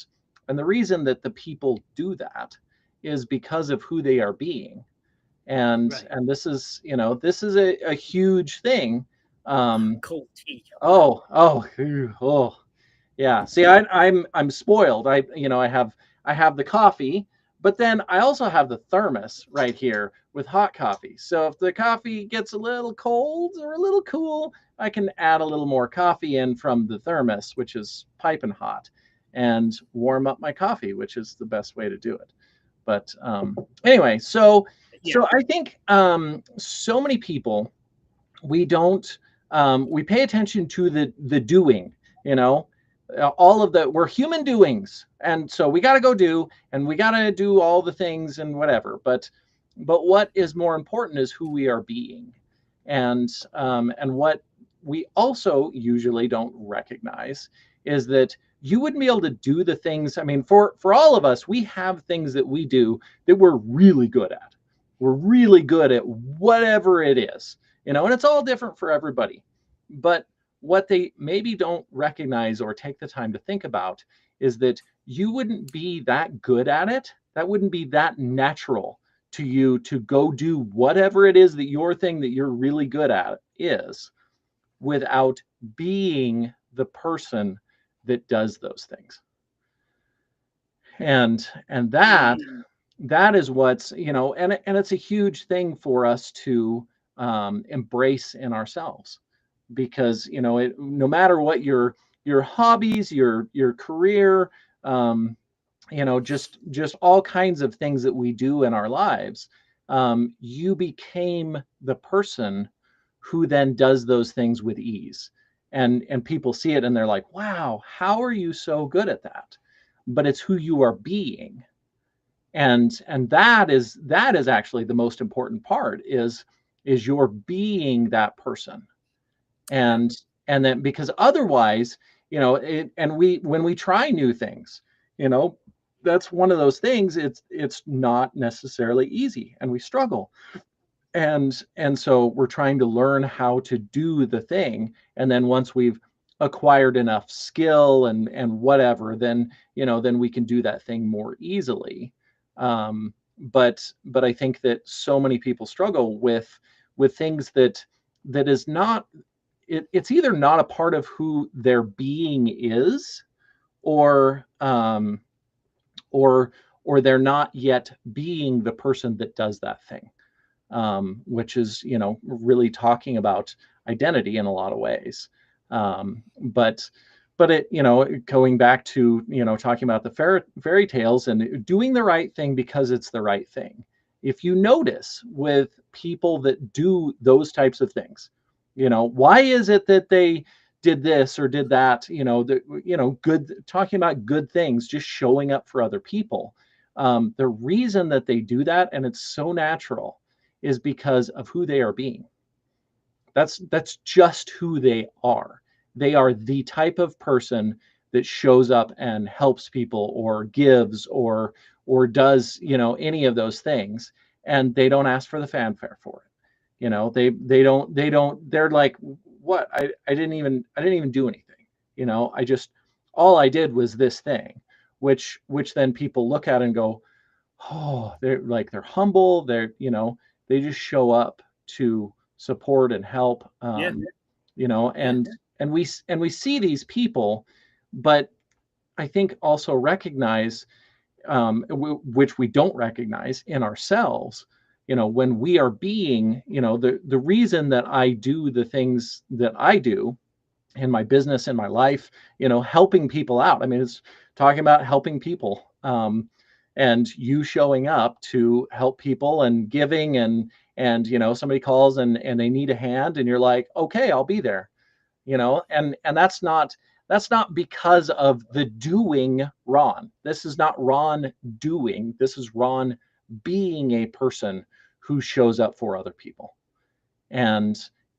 Speaker 2: and the reason that the people do that is because of who they are being, and
Speaker 1: Right.
Speaker 2: and this is a huge thing. Um,
Speaker 1: Cold tea. Wow.
Speaker 2: oh, yeah. See, I'm spoiled. I have the coffee, but then I also have the thermos right here with hot coffee. So if the coffee gets a little cold or a little cool, I can add a little more coffee in from the thermos, which is piping hot, and warm up my coffee, which is the best way to do it. But anyway, so
Speaker 1: Yeah.
Speaker 2: so I think so many people, we pay attention to the doing, you know all of the we're human doings, and so we got to go do, and we got to do all the things and whatever, but what is more important is who we are being, and what we also usually don't recognize is that you wouldn't be able to do the things. I mean, for all of us, we have things that we do that we're really good at. We're really good at whatever it is, and it's all different for everybody. But what they maybe don't recognize or take the time to think about is that you wouldn't be that good at it. That wouldn't be that natural to you to go do whatever it is that your thing that you're really good at is, without being the person that does those things. And
Speaker 1: Mm.
Speaker 2: that is what's, and it's a huge thing for us to embrace in ourselves, because no matter what your hobbies, your career, um, just all kinds of things that we do in our lives, you became the person who then does those things with ease, and people see it and they're like, wow, how are you so good at that? But it's who you are being, and that is actually the most important part, is your being that person.
Speaker 1: Yeah.
Speaker 2: And then, because otherwise, and when we try new things, you know that's one of those things. It's not necessarily easy, and we struggle, and so we're trying to learn how to do the thing, and then once we've acquired enough skill and whatever, then we can do that thing more easily. but I think that so many people struggle with things that is not it's either not a part of who their being is, or or or they're not yet being the person that does that thing, which is, really talking about identity in a lot of ways. But it, going back to, talking about the fairy tales and doing the right thing because it's the right thing. If you notice with people that do those types of things, why is it that they did this or did that? Good, talking about good things, just showing up for other people. The reason that they do that, and it's so natural, is because of who they are being. That's just who they are. They are the type of person that shows up and helps people or gives or does, any of those things, and they don't ask for the fanfare for it. They're like, what? I didn't even do anything. I just, all I did was this thing, which then people look at and go, oh, they're humble, they just show up to support and help,
Speaker 1: Yeah, yeah.
Speaker 2: and we see these people, but I think also recognize, which we don't recognize in ourselves, when we are being, the reason that I do the things that I do in my business, in my life, helping people out. I mean, it's talking about helping people, and you showing up to help people and giving, and somebody calls and they need a hand, and you're like, okay, I'll be there. And that's not because of the doing Ron. This is not Ron doing. This is Ron being a person who shows up for other people, and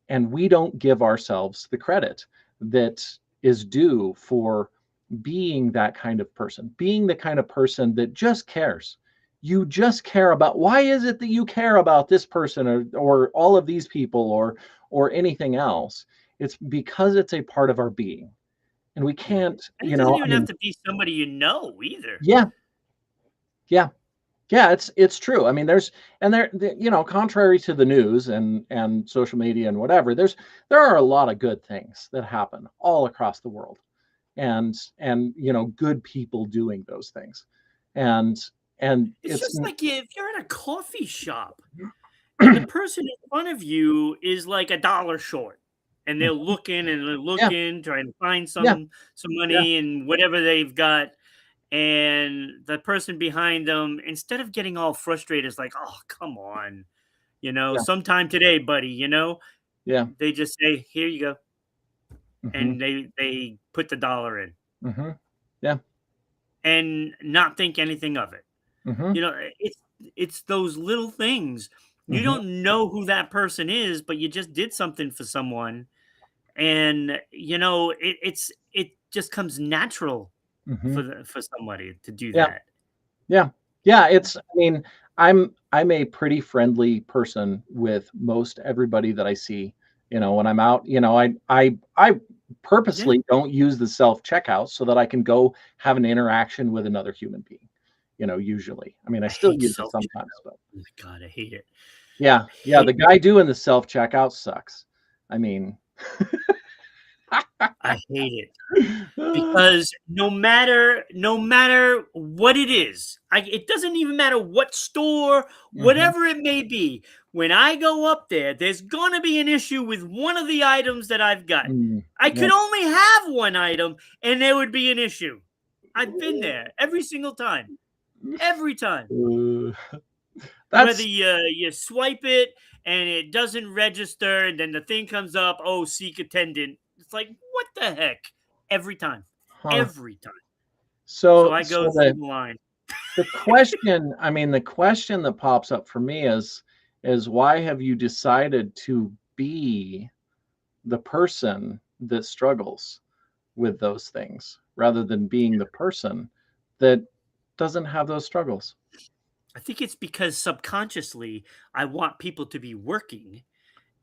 Speaker 2: we don't give ourselves the credit that is due for being that kind of person, being the kind of person that just cares. You just care about, why is it that you care about this person, or all of these people, or anything else? It's because it's a part of our being, and we
Speaker 1: Yeah.
Speaker 2: can't,
Speaker 1: And it doesn't
Speaker 2: I
Speaker 1: even have
Speaker 2: mean,
Speaker 1: to be somebody you know either.
Speaker 2: yeah, yeah. Yeah, it's true. I mean, contrary to the news and social media and whatever, there are a lot of good things that happen all across the world, and good people doing those things, and
Speaker 1: It's
Speaker 2: it's
Speaker 1: just like if you're at a coffee shop and the person in front of you is like a dollar short, and they're looking and they're
Speaker 2: yeah,
Speaker 1: looking, trying to find
Speaker 2: yeah,
Speaker 1: some
Speaker 2: yeah,
Speaker 1: money and whatever they've got, and the person behind them, instead of getting all frustrated, is like, "Oh, come on,
Speaker 2: yeah,
Speaker 1: sometime today, buddy,"
Speaker 2: yeah,
Speaker 1: they just say, "Here you go,"
Speaker 2: hmm,
Speaker 1: and they put the dollar in
Speaker 2: hmm, yeah,
Speaker 1: and not think anything of it.
Speaker 2: hmm,
Speaker 1: It's those little things. You
Speaker 2: hmm,
Speaker 1: don't know who that person is, but you just did something for someone, and it just comes natural
Speaker 2: hmm,
Speaker 1: for somebody to do
Speaker 2: yeah.
Speaker 1: that.
Speaker 2: Yeah. Yeah, I mean, I'm a pretty friendly person with most everybody that I see, when I'm out, I
Speaker 1: Yeah,
Speaker 2: purposely don't use the self-checkout so that I can go have an interaction with another human being, usually. I mean, I
Speaker 1: I
Speaker 2: still
Speaker 1: hate
Speaker 2: use it
Speaker 1: self
Speaker 2: sometimes,
Speaker 1: checkout.
Speaker 2: but
Speaker 1: Oh my god, I hate it.
Speaker 2: yeah,
Speaker 1: I
Speaker 2: yeah,
Speaker 1: hate
Speaker 2: the guy doing the self-checkout sucks. I mean,
Speaker 1: I hate it. Because no matter what it is, it doesn't even matter what store,
Speaker 2: mhm,
Speaker 1: whatever it may be. When I go up there, there's gonna be an issue with one of the items that I've got.
Speaker 2: mm,
Speaker 1: I could
Speaker 2: yep.
Speaker 1: only have one item, and there would be an issue. I've been there every single time, every time.
Speaker 2: Uh,
Speaker 1: Whether
Speaker 2: that's
Speaker 1: you swipe it and it doesn't register, and then the thing comes up, oh, seek attendant. It's like, what the heck? Every time,
Speaker 2: huh.
Speaker 1: every time. So
Speaker 2: So
Speaker 1: I go
Speaker 2: so
Speaker 1: through
Speaker 2: the
Speaker 1: the line.
Speaker 2: the question that pops up for me is why have you decided to be the person that struggles with those things rather than being the person that doesn't have those struggles?
Speaker 1: I think it's because subconsciously I want people to be working,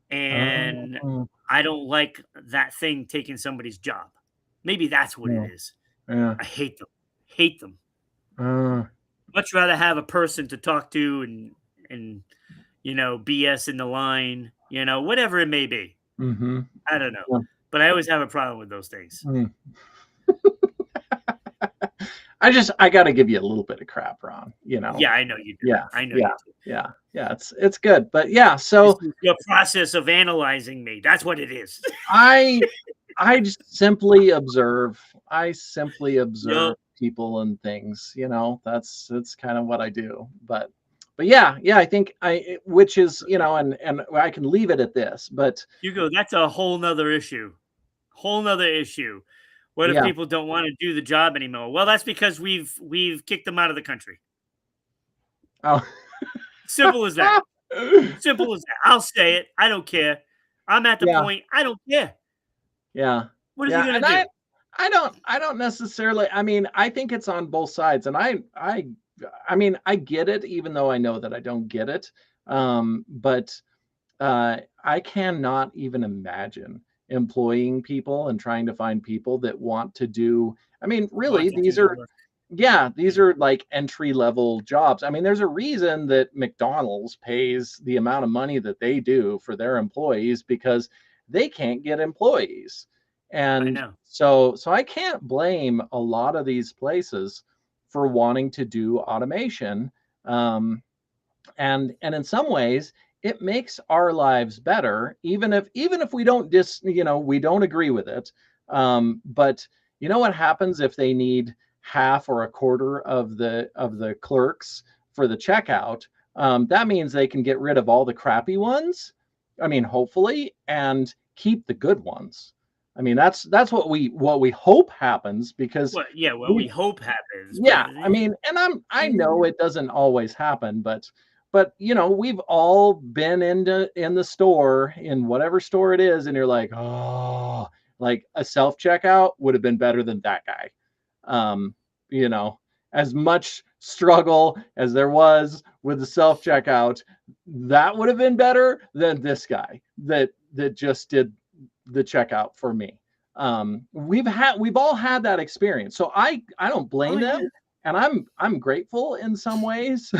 Speaker 1: and
Speaker 2: Oh,
Speaker 1: I don't like that thing taking somebody's job. Maybe that's what it
Speaker 2: yeah,
Speaker 1: is.
Speaker 2: yeah.
Speaker 1: I hate them. Hate them.
Speaker 2: Uh,
Speaker 1: Much rather have a person to talk to and BS in the line, whatever it may be.
Speaker 2: Mhm.
Speaker 1: I don't know,
Speaker 2: Yeah.
Speaker 1: but I always have a problem with those things.
Speaker 2: Mm. I got to give you a little bit of crap, Ron.
Speaker 1: Yeah, I know you do.
Speaker 2: Yeah,
Speaker 1: I know
Speaker 2: yeah,
Speaker 1: you do.
Speaker 2: yeah, yeah. It's good, but yeah.
Speaker 1: This
Speaker 2: So
Speaker 1: is your process of analyzing me. That's what it is.
Speaker 2: I I just simply observe. I simply observe
Speaker 1: Yup.
Speaker 2: people and things. That's kind of what I do. But yeah, yeah. I think which is and I can leave it at this. But
Speaker 1: Hugo, that's a whole nother issue. Whole nother issue. What if
Speaker 2: yeah.
Speaker 1: people don't want to do the job anymore? Well, that's because we've kicked them out of the country.
Speaker 2: Oh.
Speaker 1: Simple as that. Simple as that. I'll say it. I don't care. I'm at the
Speaker 2: Yeah.
Speaker 1: point. I don't care.
Speaker 2: Yeah.
Speaker 1: What is he
Speaker 2: Yeah.
Speaker 1: gonna
Speaker 2: And
Speaker 1: do?
Speaker 2: I don't necessarily, I mean, I think it's on both sides. And I mean, I get it, even though I know that I don't get it. But I cannot even imagine employing people and trying to find people that want to do. I mean,
Speaker 1: Want
Speaker 2: really,
Speaker 1: to do
Speaker 2: these
Speaker 1: the
Speaker 2: are,
Speaker 1: work?
Speaker 2: yeah, these
Speaker 1: Yeah.
Speaker 2: are like entry level jobs. I mean, there's a reason that McDonald's pays the amount of money that they do for their employees because they can't get employees.
Speaker 1: I
Speaker 2: And
Speaker 1: know.
Speaker 2: so I can't blame a lot of these places for wanting to do automation. Um, and in some ways it makes our lives better, even if we don't we don't agree with it. But you know what happens if they need half or a quarter of the clerks for the checkout? That means they can get rid of all the crappy ones, I mean, hopefully, and keep the good ones. I mean, that's what we hope happens, because
Speaker 1: Well, yeah, what
Speaker 2: we
Speaker 1: we hope happens, but
Speaker 2: yeah, I mean, and I know
Speaker 1: mm,
Speaker 2: it doesn't always happen, but we've all been in the store, in whatever store it is, and you're like, oh, like a self checkout would have been better than that guy. Um, you know, as much struggle as there was with the self checkout, that would have been better than this guy that just did the checkout for me. We've all had that experience, so I don't
Speaker 1: oh
Speaker 2: blame
Speaker 1: yeah.
Speaker 2: them, and I'm grateful in some ways,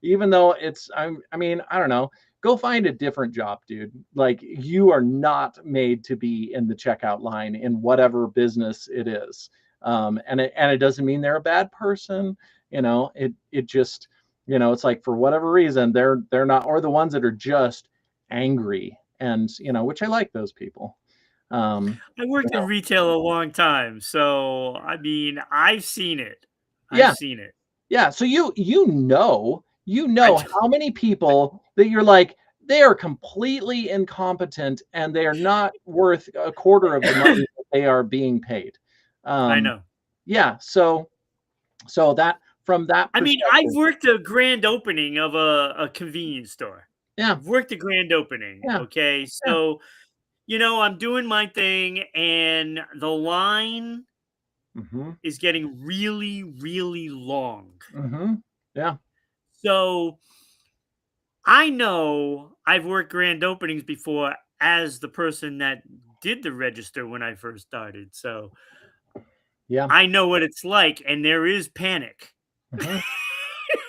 Speaker 2: even though I mean, I don't know. Go find a different job, dude. Like, you are not made to be in the checkout line in whatever business it is. And it doesn't mean they're a bad person. It just, it's like, for whatever reason, they're not, or the ones that are just angry, and which I like those people.
Speaker 1: I
Speaker 2: You
Speaker 1: worked in
Speaker 2: know,
Speaker 1: retail a long time, so, I mean, I've seen it. I've
Speaker 2: yeah,
Speaker 1: seen it.
Speaker 2: yeah. So
Speaker 1: I
Speaker 2: how many people that you're like, they are completely incompetent and they are not worth a quarter of the money that they are being paid.
Speaker 1: I
Speaker 2: Um,
Speaker 1: know.
Speaker 2: yeah. So that, from that
Speaker 1: I mean, I've
Speaker 2: perspective,
Speaker 1: worked a grand opening of a convenience store.
Speaker 2: yeah,
Speaker 1: I've worked a grand opening,
Speaker 2: yeah,
Speaker 1: okay?
Speaker 2: yeah.
Speaker 1: So, I'm doing my thing, and the line
Speaker 2: Hmm.
Speaker 1: is getting really, really long.
Speaker 2: Hmm. Yeah.
Speaker 1: So, I know I've worked grand openings before as the person that did the register when I first started, so
Speaker 2: Yeah.
Speaker 1: I know what it's like, and there is panic.
Speaker 2: Hmm.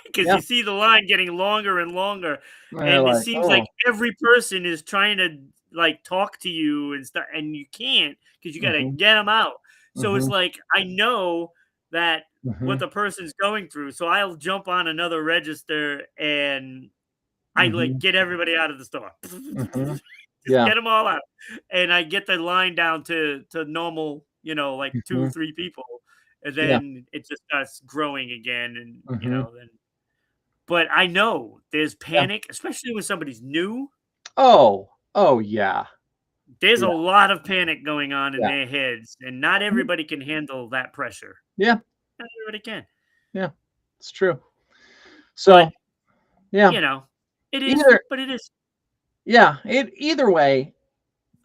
Speaker 1: Because
Speaker 2: Yeah.
Speaker 1: you see the line getting longer and longer,
Speaker 2: And they're
Speaker 1: and it
Speaker 2: like,
Speaker 1: seems like
Speaker 2: oh.
Speaker 1: every person is trying to, like, talk to you and stuff, and you can't because you gotta
Speaker 2: Hmm.
Speaker 1: get them out. So it's
Speaker 2: Hmm.
Speaker 1: like, I know that what
Speaker 2: Hmm.
Speaker 1: the person's going through, so I'll jump on another register, and I, like,
Speaker 2: Hmm.
Speaker 1: get everybody out of the store.
Speaker 2: Hmm.
Speaker 1: Just
Speaker 2: Yeah.
Speaker 1: get them all out, and I get the line down to normal, like 2,
Speaker 2: Hmm.
Speaker 1: 3 people, and
Speaker 2: Yeah.
Speaker 1: then it just starts growing again, and,
Speaker 2: Hmm.
Speaker 1: then but I know there's
Speaker 2: Yeah.
Speaker 1: panic, especially when somebody's new.
Speaker 2: Oh. Oh, yeah.
Speaker 1: There's a
Speaker 2: Yeah.
Speaker 1: lot of panic going on in
Speaker 2: Yeah.
Speaker 1: their heads, and not
Speaker 2: Mhm.
Speaker 1: everybody can handle that pressure.
Speaker 2: Yeah.
Speaker 1: Not everybody can.
Speaker 2: Yeah. It's true.
Speaker 1: But,
Speaker 2: So, yeah.
Speaker 1: you know, it is,
Speaker 2: Either
Speaker 1: but it is.
Speaker 2: yeah, either way,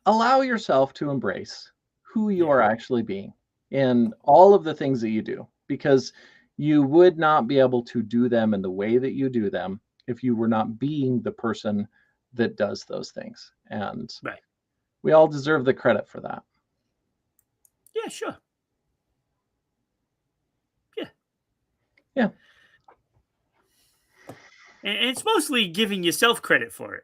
Speaker 2: allow yourself to embrace who you
Speaker 1: Yeah.
Speaker 2: are actually being in all of the things that you do, because you would not be able to do them in the way that you do them if you were not being the person that does those things. And
Speaker 1: Right.
Speaker 2: we all deserve the credit for that.
Speaker 1: Yeah, sure. Yeah.
Speaker 2: Yeah.
Speaker 1: and it's mostly giving yourself credit for it.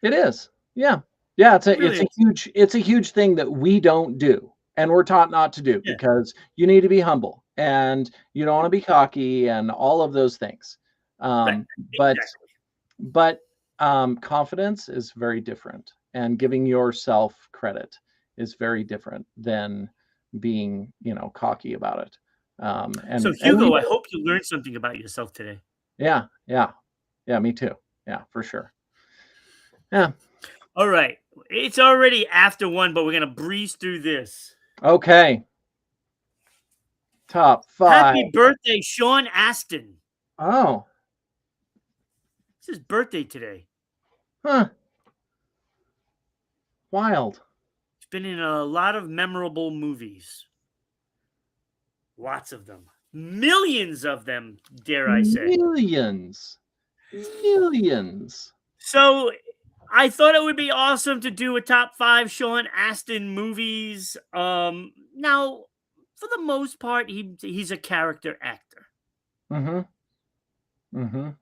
Speaker 2: It is. Yeah. Yeah,
Speaker 1: It really is.
Speaker 2: it's a huge thing that we don't do, and we're taught not to do
Speaker 1: Yeah,
Speaker 2: because you need to be humble, and you don't wanna be cocky and all of those things.
Speaker 1: right.
Speaker 2: Um, but
Speaker 1: Exactly.
Speaker 2: but, confidence is very different, and giving yourself credit is very different than being, cocky about it.
Speaker 1: So,
Speaker 2: And we
Speaker 1: Hugo, I
Speaker 2: do.
Speaker 1: hope you learned something about yourself today.
Speaker 2: Yeah, yeah. Yeah, me too. Yeah, for sure. Yeah.
Speaker 1: All right. It's already after 1, but we're gonna breeze through this.
Speaker 2: Okay. Top
Speaker 1: Happy
Speaker 2: 5.
Speaker 1: birthday, Sean Astin.
Speaker 2: Oh,
Speaker 1: It's his birthday today.
Speaker 2: huh. Wild.
Speaker 1: He's been in a lot of memorable movies. Lots of them. Millions of them, dare I say.
Speaker 2: Millions. Millions.
Speaker 1: So I thought it would be awesome to do a top 5 Sean Astin movies. Now, for the most part, he's a character actor.
Speaker 2: Mhm. Mhm.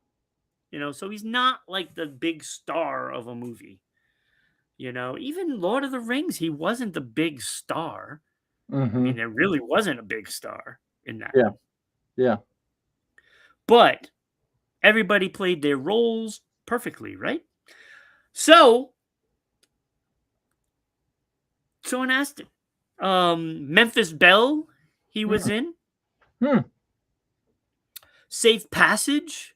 Speaker 1: So he's not like the big star of a movie. Even Lord of the Rings, he wasn't the big star. I mean,
Speaker 2: Mhm.
Speaker 1: there really wasn't a big star in that
Speaker 2: Yeah.
Speaker 1: one.
Speaker 2: Yeah.
Speaker 1: But everybody played their roles perfectly, right? So, Sean Astin. Memphis Belle, he was
Speaker 2: Mm.
Speaker 1: in.
Speaker 2: Hmm.
Speaker 1: Safe Passage.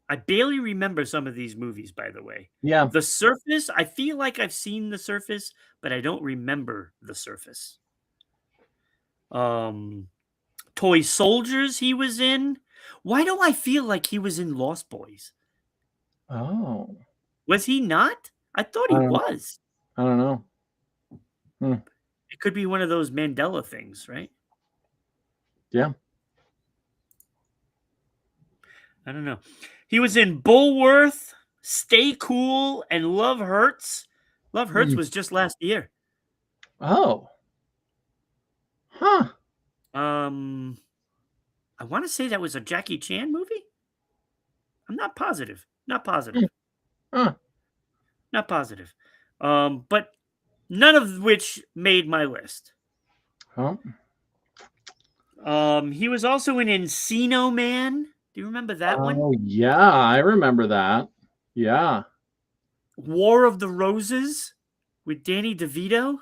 Speaker 1: I barely remember some of these movies, by the way.
Speaker 2: Yeah.
Speaker 1: The Surface, I feel like I've seen The Surface, but I don't remember The Surface. Um, Toy Soldiers, he was in. Why do I feel like he was in Lost Boys?
Speaker 2: Oh.
Speaker 1: Was he not? I thought
Speaker 2: I
Speaker 1: he
Speaker 2: don't know.
Speaker 1: was.
Speaker 2: I don't know. Hmm.
Speaker 1: It could be one of those Mandela things, right?
Speaker 2: Yeah.
Speaker 1: I don't know. He was in Bullworth, Stay Cool, and Love Hurts. Love Hurts
Speaker 2: Mm.
Speaker 1: was just last year.
Speaker 2: Oh. Huh.
Speaker 1: Um, I want to say that was a Jackie Chan movie. I'm not positive. Not
Speaker 2: Hmm.
Speaker 1: positive.
Speaker 2: Huh.
Speaker 1: Not positive. But none of which made my list.
Speaker 2: Oh.
Speaker 1: He was also in Encino Man. Do you remember that one?
Speaker 2: Oh, yeah, I remember that. Yeah.
Speaker 1: War of the Roses with Danny DeVito.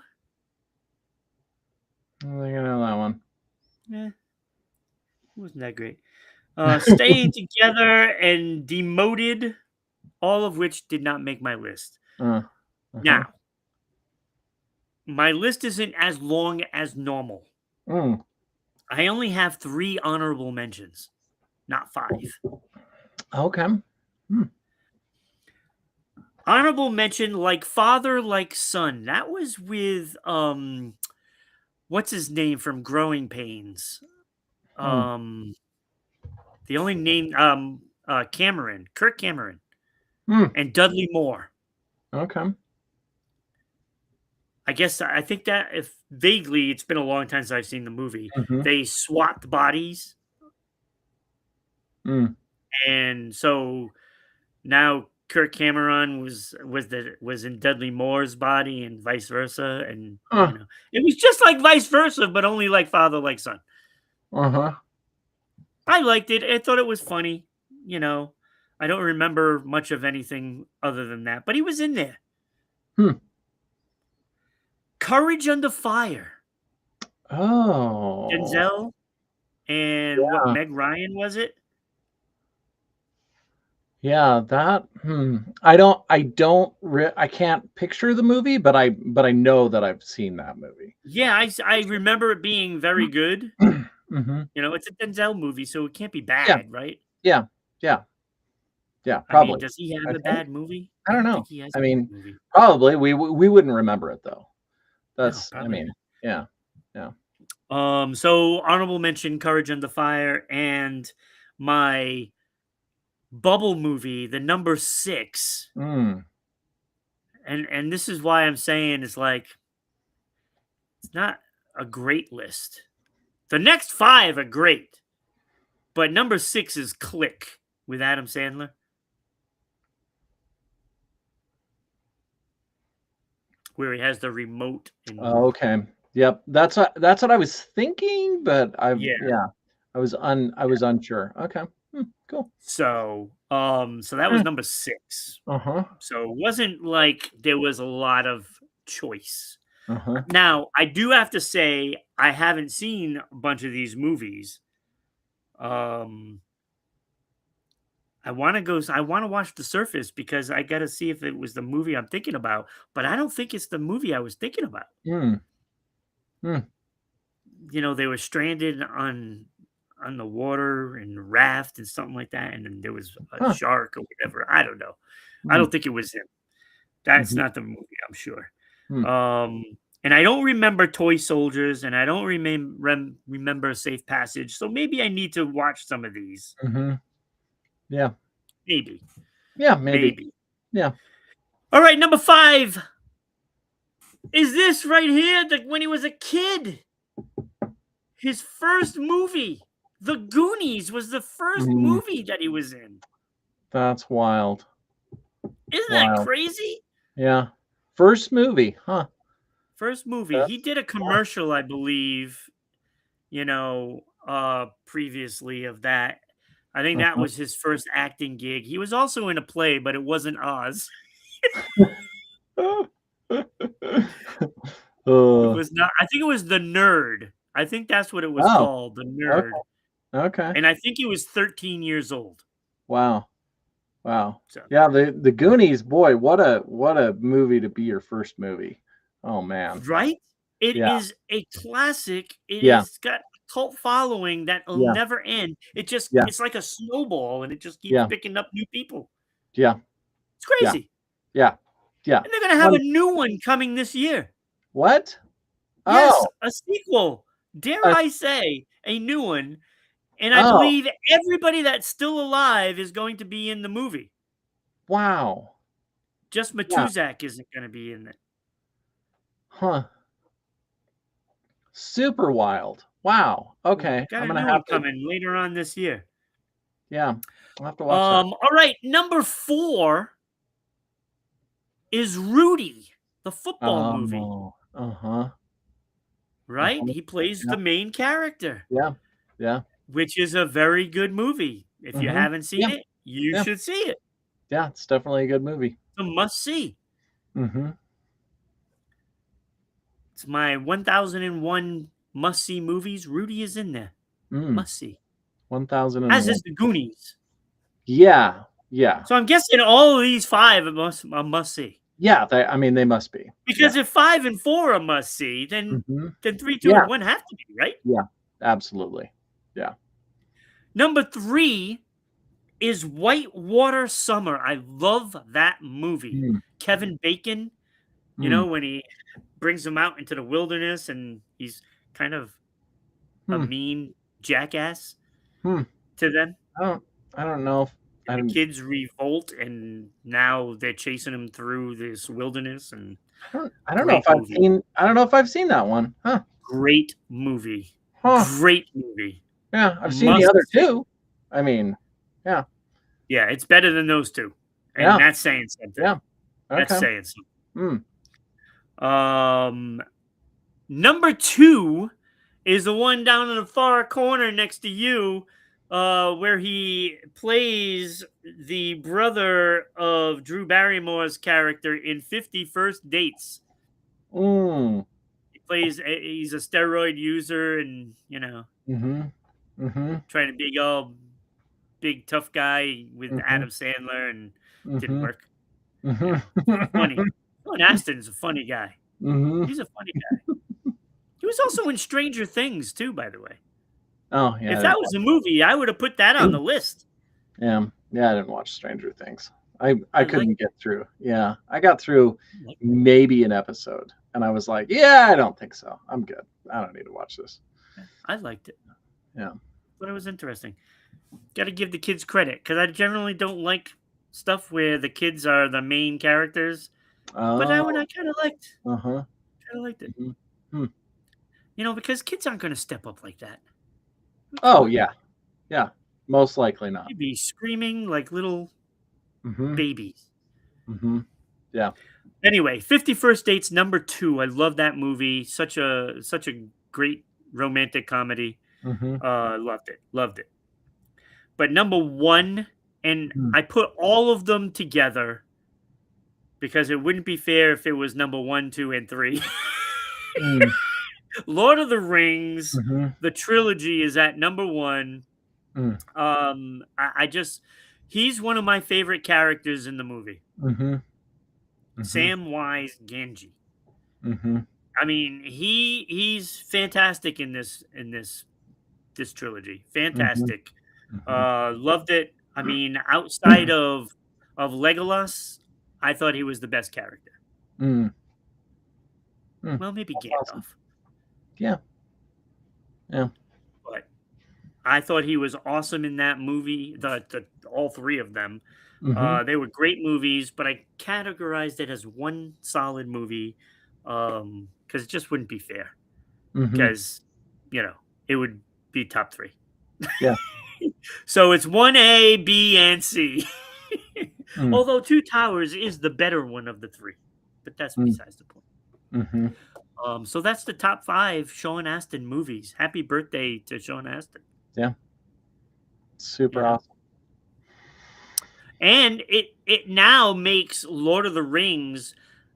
Speaker 2: I think I know that one.
Speaker 1: Eh, wasn't that great. Staying Together and Demoted, all of which did not make my list.
Speaker 2: Uh, uh-huh.
Speaker 1: Now, my list isn't as long as normal.
Speaker 2: Mm.
Speaker 1: I only have 3 honorable mentions, not 5.
Speaker 2: Okay. Hmm.
Speaker 1: Honorable mention, Like Father, Like Son. That was with what's his name from Growing Pains?
Speaker 2: Hmm.
Speaker 1: Um the only name Cameron, Kirk Cameron,
Speaker 2: Hmm.
Speaker 1: and Dudley Moore.
Speaker 2: Okay.
Speaker 1: I think that if vaguely it's been a long time since I've seen the movie.
Speaker 2: Mhm.
Speaker 1: They swapped bodies,
Speaker 2: Mm.
Speaker 1: and so now Kirk Cameron was in Dudley Moore's body and vice versa, and
Speaker 2: Huh.
Speaker 1: it was just like vice versa, but only like father like son.
Speaker 2: Uh-huh.
Speaker 1: I liked it. I thought it was funny. You know, I don't remember much of anything other than that, but he was in there.
Speaker 2: Hmm.
Speaker 1: Courage Under Fire.
Speaker 2: Oh.
Speaker 1: Denzel and what
Speaker 2: Yeah.
Speaker 1: Meg Ryan was it?
Speaker 2: Yeah, I can't picture the movie, but I know that I've seen that movie.
Speaker 1: Yeah, I remember it being very good.
Speaker 2: Mhm.
Speaker 1: It's a Denzel movie, so it can't be
Speaker 2: Yeah.
Speaker 1: bad, right?
Speaker 2: Yeah. Yeah. Yeah,
Speaker 1: I mean,
Speaker 2: probably.
Speaker 1: does he have
Speaker 2: I
Speaker 1: a
Speaker 2: think.
Speaker 1: bad movie?
Speaker 2: I
Speaker 1: I
Speaker 2: don't
Speaker 1: don't
Speaker 2: know.
Speaker 1: think he has
Speaker 2: I
Speaker 1: a bad
Speaker 2: mean,
Speaker 1: movie.
Speaker 2: probably we wouldn't remember it though.
Speaker 1: No,
Speaker 2: That's I
Speaker 1: probably
Speaker 2: mean, yeah. Yeah.
Speaker 1: not. So honorable mention, Courage Under Fire, and my Bubble movie, the number 6.
Speaker 2: Mm.
Speaker 1: And this is why I'm saying it's like it's not a great list. The next 5 are great, but number 6 is Click with Adam Sandler. where he has the remote
Speaker 2: Oh,
Speaker 1: and
Speaker 2: okay. Yep. That's what I was thinking, but
Speaker 1: yeah.
Speaker 2: yeah, I was unsure. Okay. Cool.
Speaker 1: So that was
Speaker 2: Eh,
Speaker 1: number 6.
Speaker 2: uh-huh.
Speaker 1: So it wasn't like there was a lot of choice.
Speaker 2: Uh-huh.
Speaker 1: Now, I do have to say I haven't seen a bunch of these movies. Um, I wanna watch The Surface because I gotta see if it was the movie I'm thinking about, but I don't think it's the movie I was thinking about.
Speaker 2: Mm. Mm.
Speaker 1: They were stranded on the water and raft and something like that, and then there was a
Speaker 2: Huh.
Speaker 1: shark or whatever. I don't know. I
Speaker 2: Mm.
Speaker 1: don't think it was him. That's
Speaker 2: Mhm.
Speaker 1: not the movie, I'm sure.
Speaker 2: Mm.
Speaker 1: Um, and I don't remember Toy Soldiers, and I don't remember Safe Passage. So maybe I need to watch some of these.
Speaker 2: Mhm. Yeah.
Speaker 1: Maybe,
Speaker 2: Yeah, maybe.
Speaker 1: maybe.
Speaker 2: Yeah.
Speaker 1: All right, number 5 is this right here. When he was a kid, his first movie, The Goonies, was the first
Speaker 2: Mm.
Speaker 1: movie that he was in.
Speaker 2: That's wild.
Speaker 1: Isn't that
Speaker 2: Wild.
Speaker 1: crazy?
Speaker 2: Yeah. First movie, huh?
Speaker 1: First movie. He
Speaker 2: That's
Speaker 1: did a
Speaker 2: wow.
Speaker 1: commercial, I believe, previously of that. I think that
Speaker 2: Uh-huh.
Speaker 1: was his first acting gig. He was also in a play, but it wasn't Oz. It
Speaker 2: Uh,
Speaker 1: was not. I think it was The Nerd. I think that's what it was
Speaker 2: oh,
Speaker 1: called, The
Speaker 2: okay.
Speaker 1: Nerd.
Speaker 2: Okay.
Speaker 1: And I think he was 13 years old.
Speaker 2: Wow. Wow.
Speaker 1: So,
Speaker 2: Yeah, the Goonies, boy, what a movie to be your first movie. Oh man.
Speaker 1: right? It
Speaker 2: Yeah.
Speaker 1: is a classic. It
Speaker 2: Yeah.
Speaker 1: is got a cult following that'll
Speaker 2: Yeah.
Speaker 1: never end.
Speaker 2: Yeah.
Speaker 1: It's like a snowball and it just keeps
Speaker 2: Yeah.
Speaker 1: picking up new people.
Speaker 2: Yeah.
Speaker 1: It's
Speaker 2: Yeah.
Speaker 1: crazy.
Speaker 2: Yeah. Yeah.
Speaker 1: And they're gonna have
Speaker 2: One
Speaker 1: a new one coming this year.
Speaker 2: what?
Speaker 1: Yes,
Speaker 2: Oh,
Speaker 1: a sequel. Dare
Speaker 2: a
Speaker 1: I say, a new one, and I
Speaker 2: oh,
Speaker 1: believe everybody that's still alive is going to be in the movie.
Speaker 2: wow.
Speaker 1: Just
Speaker 2: Yeah.
Speaker 1: Matuzak isn't gonna be in it.
Speaker 2: Huh. Super wild. Wow.
Speaker 1: Yeah,
Speaker 2: Okay.
Speaker 1: got
Speaker 2: I'm
Speaker 1: a
Speaker 2: gonna
Speaker 1: new one
Speaker 2: have to
Speaker 1: coming later on this year.
Speaker 2: yeah, I'll have to watch that.
Speaker 1: All right, number 4 is Rudy, the football movie,
Speaker 2: Oh, uh-huh.
Speaker 1: right?
Speaker 2: Uh-huh.
Speaker 1: He plays
Speaker 2: Yeah.
Speaker 1: the main character,
Speaker 2: Yeah. Yeah.
Speaker 1: which is a very good movie. If you
Speaker 2: Mhm.
Speaker 1: haven't seen
Speaker 2: Yeah.
Speaker 1: it, you
Speaker 2: Yeah.
Speaker 1: should see it.
Speaker 2: Yeah, it's definitely a good movie.
Speaker 1: It's a must see.
Speaker 2: Mhm.
Speaker 1: It's my 1001 must see movies. Rudy is in there.
Speaker 2: Mm.
Speaker 1: Must see. As
Speaker 2: 1001.
Speaker 1: is the Goonies.
Speaker 2: Yeah. Yeah.
Speaker 1: So I'm guessing all of these 5 are must see.
Speaker 2: Yeah, I mean, they must be.
Speaker 1: Because
Speaker 2: Yeah.
Speaker 1: if 5 and 4 are must see,
Speaker 2: Mhm.
Speaker 1: then 3, 2,
Speaker 2: Yeah.
Speaker 1: and 1 have to be, right?
Speaker 2: Yeah. Absolutely. Yeah.
Speaker 1: Number 3 is Whitewater Summer. I love that movie.
Speaker 2: Mm.
Speaker 1: Kevin Bacon,
Speaker 2: Mm.
Speaker 1: when he brings him out into the wilderness and he's kind of a
Speaker 2: Hmm.
Speaker 1: mean jackass
Speaker 2: Hmm.
Speaker 1: to them.
Speaker 2: I don't I don't know if
Speaker 1: And
Speaker 2: I
Speaker 1: the
Speaker 2: don't
Speaker 1: kids revolt, and now they're chasing him through this wilderness. And
Speaker 2: I don't know
Speaker 1: great
Speaker 2: if I've
Speaker 1: movie,
Speaker 2: seen I don't know if I've seen that one. Huh.
Speaker 1: great movie,
Speaker 2: Huh.
Speaker 1: great movie.
Speaker 2: Yeah, I've seen the
Speaker 1: Must
Speaker 2: other
Speaker 1: see.
Speaker 2: 2. I mean, yeah.
Speaker 1: Yeah, it's better than those 2, and
Speaker 2: Yeah.
Speaker 1: that's saying something.
Speaker 2: Yeah.
Speaker 1: That's
Speaker 2: Okay.
Speaker 1: saying something.
Speaker 2: Mm.
Speaker 1: Number 2 is the one down in the far corner next to you, where he plays the brother of Drew Barrymore's character in 50 First Dates.
Speaker 2: Mm.
Speaker 1: He's a steroid user and,
Speaker 2: Mhm. Mhm.
Speaker 1: trying to be all big tough guy with
Speaker 2: Mhm.
Speaker 1: Adam Sandler and didn't
Speaker 2: Mhm.
Speaker 1: work.
Speaker 2: Mhm.
Speaker 1: Funny. Sean Astin's a funny guy.
Speaker 2: Mhm.
Speaker 1: He's a funny guy. He was also in Stranger Things too, by the way.
Speaker 2: Oh, yeah,
Speaker 1: If
Speaker 2: I
Speaker 1: that
Speaker 2: didn't
Speaker 1: was
Speaker 2: watch
Speaker 1: a movie, I would have put that on the list.
Speaker 2: yeah. Yeah, I didn't watch Stranger Things. I
Speaker 1: I like
Speaker 2: couldn't get through. Yeah. I got through
Speaker 1: like
Speaker 2: maybe an episode, and I was like, "Yeah, I don't think so. I'm good. I don't need to watch this."
Speaker 1: I liked it.
Speaker 2: Yeah.
Speaker 1: But it was interesting. Got to give the kids credit because I generally don't like stuff where the kids are the main characters. But that one
Speaker 2: Oh,
Speaker 1: I
Speaker 2: uh-huh.
Speaker 1: kind of liked it.
Speaker 2: Mhm. Hmm.
Speaker 1: Because kids aren't going to step up like that. Come
Speaker 2: Oh,
Speaker 1: on,
Speaker 2: yeah. Yeah. Most likely not.
Speaker 1: you'd be screaming like little
Speaker 2: Mhm.
Speaker 1: babies.
Speaker 2: Mhm. Yeah.
Speaker 1: Anyway, 51st Dates number 2. I love that movie. Such a great romantic comedy.
Speaker 2: Mm-hmm.
Speaker 1: Loved it. Loved it. But number 1, and
Speaker 2: Mm.
Speaker 1: I put all of them together because it wouldn't be fair if it was number 1, 2, and 3.
Speaker 2: Mm.
Speaker 1: Lord of the Rings,
Speaker 2: Mm-hmm.
Speaker 1: the trilogy is at number 1.
Speaker 2: Mm.
Speaker 1: I just he's one of my favorite characters in the movie.
Speaker 2: Mm-hmm. Mm-hmm.
Speaker 1: Samwise Gamgee.
Speaker 2: Mm-hmm.
Speaker 1: I mean, he's fantastic in this trilogy.
Speaker 2: Mm-hmm.
Speaker 1: Fantastic.
Speaker 2: Mm-hmm.
Speaker 1: Loved it. I mean, outside of Legolas, I thought he was the best character.
Speaker 2: Mm. Mm.
Speaker 1: Well, maybe
Speaker 2: That's awesome.
Speaker 1: Gandalf,
Speaker 2: Yeah. Yeah.
Speaker 1: but I thought he was awesome in that movie. The all three of them.
Speaker 2: Mm-hmm.
Speaker 1: They were great movies, but I categorized it as one solid movie because it just wouldn't be fair.
Speaker 2: Mm-hmm.
Speaker 1: Because it would be top 3.
Speaker 2: Yeah.
Speaker 1: So it's 1A, B, and C.
Speaker 2: Mm.
Speaker 1: Although Two Towers is the better one of the 3, but that's
Speaker 2: Mm.
Speaker 1: besides the point.
Speaker 2: Mm-hmm.
Speaker 1: So that's the top 5 Sean Astin movies. Happy birthday to Sean Astin.
Speaker 2: Yeah. Super
Speaker 1: You know?
Speaker 2: awesome.
Speaker 1: And it now makes Lord of the Rings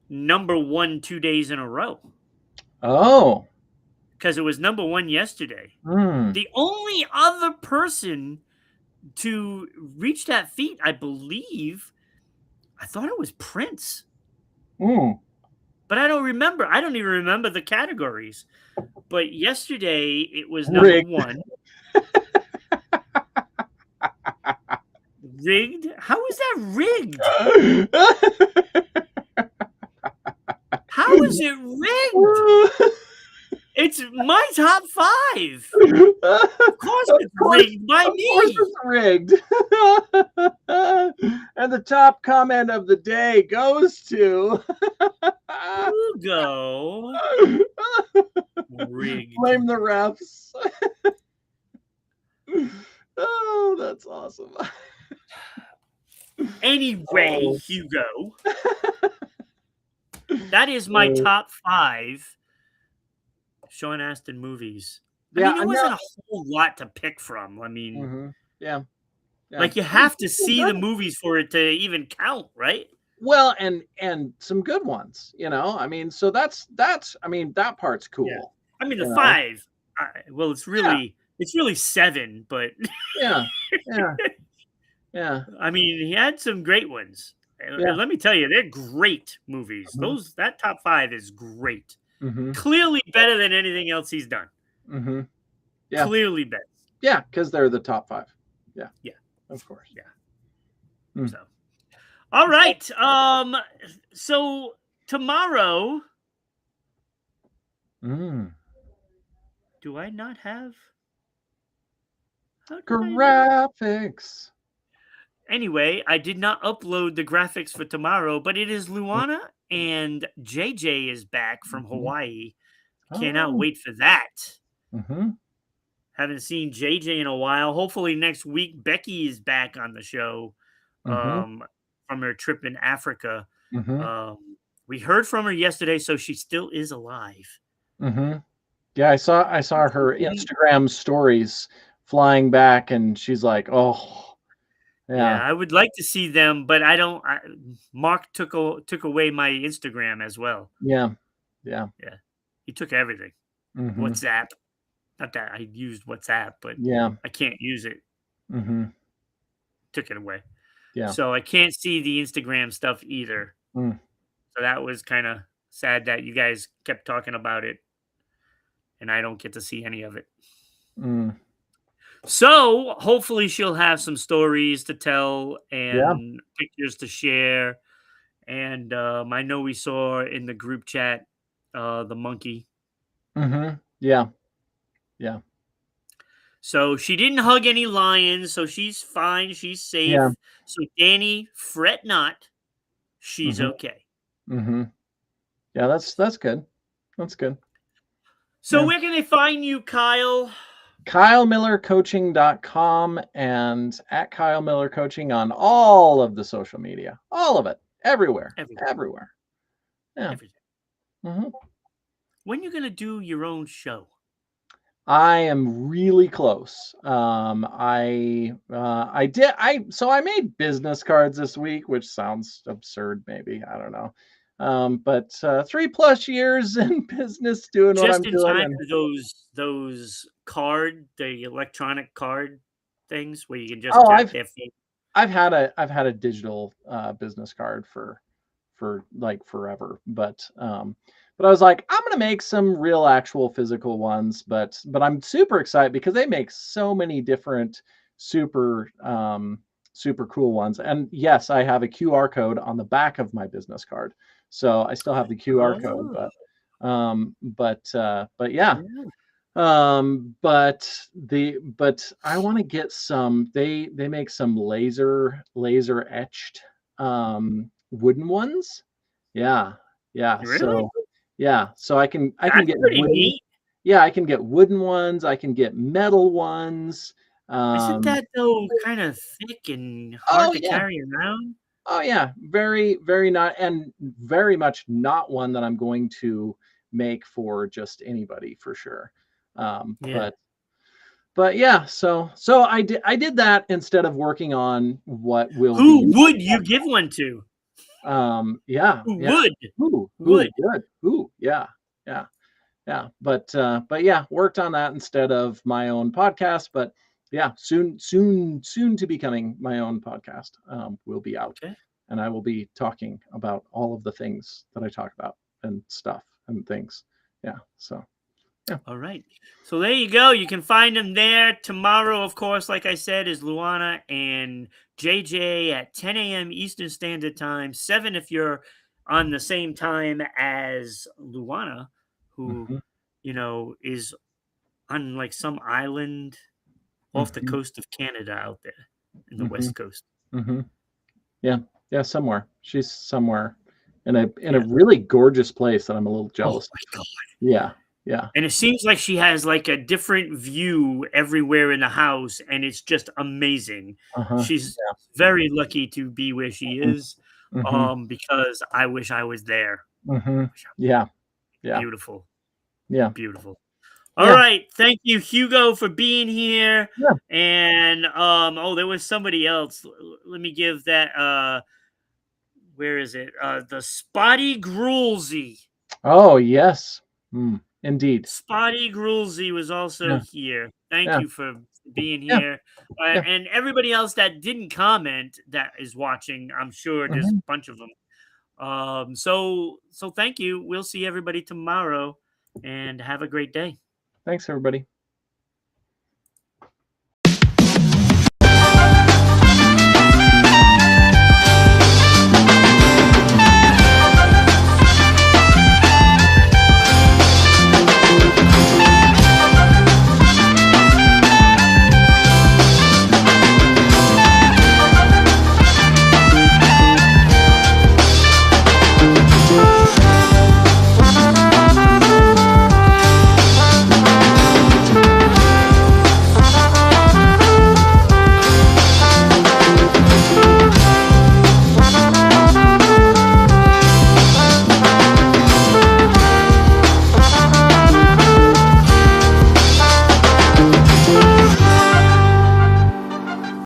Speaker 1: number 1 2 days in a row.
Speaker 2: Oh.
Speaker 1: Because it was number 1 yesterday.
Speaker 2: Mm.
Speaker 1: The only other person to reach that feat, I believe, I thought it was Prince.
Speaker 2: Mm.
Speaker 1: But I don't remember. I don't even remember the categories. But yesterday it was number
Speaker 2: Rigged.
Speaker 1: 1. Rigged? How is that rigged? How is it rigged? It's my top 5. Of course it's rigged by
Speaker 2: Of course
Speaker 1: me.
Speaker 2: it's rigged. And the top comment of the day goes to
Speaker 1: Hugo. Rigged.
Speaker 2: Blame the refs. Oh, that's awesome.
Speaker 1: Anyway,
Speaker 2: Oh.
Speaker 1: Hugo, that is my top 5 Sean Astin movies. I
Speaker 2: Yeah,
Speaker 1: mean, it wasn't a whole lot to pick from. I mean,
Speaker 2: Mm-hmm. Yeah.
Speaker 1: like you have to see the movies for it to even count, right?
Speaker 2: Well, and some good ones, I mean, so that's I mean, that part's cool.
Speaker 1: Yeah. I mean, the
Speaker 2: you know?
Speaker 1: 5. Well, it's really 7, but
Speaker 2: Yeah. Yeah. Yeah.
Speaker 1: I mean, he had some great ones.
Speaker 2: Yeah.
Speaker 1: And let me tell you, they're great movies.
Speaker 2: Mhm.
Speaker 1: That top 5 is great.
Speaker 2: Mm-hmm.
Speaker 1: Clearly better than anything else he's done.
Speaker 2: Mm-hmm. Yeah.
Speaker 1: Clearly better.
Speaker 2: Yeah, because they're the top 5. Yeah.
Speaker 1: Yeah.
Speaker 2: Of course.
Speaker 1: Yeah.
Speaker 2: Mm.
Speaker 1: So, all right. So tomorrow, do I not have
Speaker 2: graphics?
Speaker 1: Anyway, I did not upload the graphics for tomorrow, but it is Luana and JJ is back from Hawaii. Cannot wait for that.
Speaker 2: Mm-hmm.
Speaker 1: Haven't seen JJ in a while. Hopefully next week Becky is back on the show from her trip in Africa.
Speaker 2: Mm-hmm.
Speaker 1: We heard from her yesterday, so she still is alive.
Speaker 2: Mm-hmm. Yeah, I saw her Instagram stories flying back, and she's like, "Oh,
Speaker 1: yeah, I would like to see them, but I don't. Mark took away my Instagram as well.
Speaker 2: Yeah.
Speaker 1: He took everything.
Speaker 2: Mm-hmm.
Speaker 1: WhatsApp. Not that I used WhatsApp, but
Speaker 2: Yeah.
Speaker 1: I can't use it.
Speaker 2: Mm-hmm.
Speaker 1: Took it away.
Speaker 2: Yeah.
Speaker 1: So I can't see the Instagram stuff either.
Speaker 2: Mm.
Speaker 1: So that was kind of sad that you guys kept talking about it, and I don't get to see any of it.
Speaker 2: Mm.
Speaker 1: So hopefully she'll have some stories to tell and pictures to share. And I know we saw in the group chat the monkey.
Speaker 2: Mm-hmm. Yeah. Yeah.
Speaker 1: So she didn't hug any lions, so she's fine. She's safe.
Speaker 2: Yeah.
Speaker 1: So Danny, fret not. She's okay.
Speaker 2: Mm-hmm. Yeah, that's good. That's good.
Speaker 1: So where can they find you, Kyle?
Speaker 2: KyleMillerCoaching.com and at Kyle Miller Coaching on all of the social media. All of it. everywhere,
Speaker 1: Everything,
Speaker 2: everywhere. Yeah.
Speaker 1: everything.
Speaker 2: Mhm.
Speaker 1: When you gonna do your own show?
Speaker 2: I am really close. I made business cards this week, which sounds absurd, maybe. I don't know. But 3+ years in business doing what
Speaker 1: Just
Speaker 2: I'm
Speaker 1: in
Speaker 2: doing,
Speaker 1: time
Speaker 2: and
Speaker 1: for the electronic card things where you can just
Speaker 2: oh,
Speaker 1: tap their phone.
Speaker 2: I've had a digital business card for like forever, but I was like, I'm gonna make some real actual physical ones, but I'm super excited because they make so many different super super cool ones. And yes, I have a QR code on the back of my business card, so I still have the QR code,
Speaker 1: Oh,
Speaker 2: but yeah.
Speaker 1: yeah.
Speaker 2: But I want to get some. They make some laser etched wooden ones. Yeah, yeah.
Speaker 1: Really?
Speaker 2: So I can
Speaker 1: That's
Speaker 2: get
Speaker 1: pretty
Speaker 2: wooden.
Speaker 1: neat.
Speaker 2: Yeah, I can get wooden ones. I can get metal ones.
Speaker 1: Isn't
Speaker 2: Um,
Speaker 1: that, though, kinda thick and hard
Speaker 2: oh
Speaker 1: to
Speaker 2: yeah,
Speaker 1: carry around?
Speaker 2: oh yeah. Very not, and very much not one that I'm going to make for just anybody for sure. Um,
Speaker 1: Yeah.
Speaker 2: but But yeah, so I did that instead of working on what will be
Speaker 1: Who
Speaker 2: my
Speaker 1: would you give one to?
Speaker 2: yeah,
Speaker 1: Who
Speaker 2: yeah.
Speaker 1: would?
Speaker 2: Who
Speaker 1: Would.
Speaker 2: good. Who yeah, yeah, yeah. But yeah, worked on that instead of my own podcast. But yeah, soon to be coming my own podcast will be out.
Speaker 1: Okay.
Speaker 2: And I will be talking about all of the things that I talk about and stuff and things. Yeah. So yeah.
Speaker 1: All right. So there you go. You can find them there. Tomorrow, of course, like I said, is Luana and JJ at 10 a.m. Eastern Standard Time, 7 if you're on the same time as Luana, who,
Speaker 2: Hmm.
Speaker 1: is on like some island off the
Speaker 2: Hmm.
Speaker 1: coast of Canada out there in the
Speaker 2: Hmm.
Speaker 1: West Coast.
Speaker 2: Hmm. Yeah, yeah, somewhere. She's somewhere in a
Speaker 1: Yeah.
Speaker 2: really gorgeous place that I'm a little
Speaker 1: Oh
Speaker 2: jealous.
Speaker 1: my God.
Speaker 2: Yeah, yeah.
Speaker 1: And it seems like she has like a different view everywhere in the house, and it's just amazing.
Speaker 2: Uh-huh.
Speaker 1: She's very lucky to be where she
Speaker 2: Mhm,
Speaker 1: is,
Speaker 2: mhm,
Speaker 1: because I wish I was there.
Speaker 2: mhm.
Speaker 1: Wish I
Speaker 2: Yeah, yeah,
Speaker 1: Beautiful,
Speaker 2: yeah,
Speaker 1: beautiful. All
Speaker 2: yeah,
Speaker 1: right, thank you, Hugo, for being here.
Speaker 2: yeah.
Speaker 1: And oh, there was somebody else. Let me give that. Where is it? The Spotty Grulsy.
Speaker 2: Oh, yes. Mm, indeed.
Speaker 1: Spotty Grulsy was also
Speaker 2: Yeah,
Speaker 1: here. Thank
Speaker 2: yeah,
Speaker 1: you for being
Speaker 2: yeah,
Speaker 1: here.
Speaker 2: yeah.
Speaker 1: And everybody else that didn't comment that is watching, I'm sure there's a
Speaker 2: Mhm.
Speaker 1: bunch of them. So thank you. We'll see everybody tomorrow and have a great day.
Speaker 2: Thanks, everybody.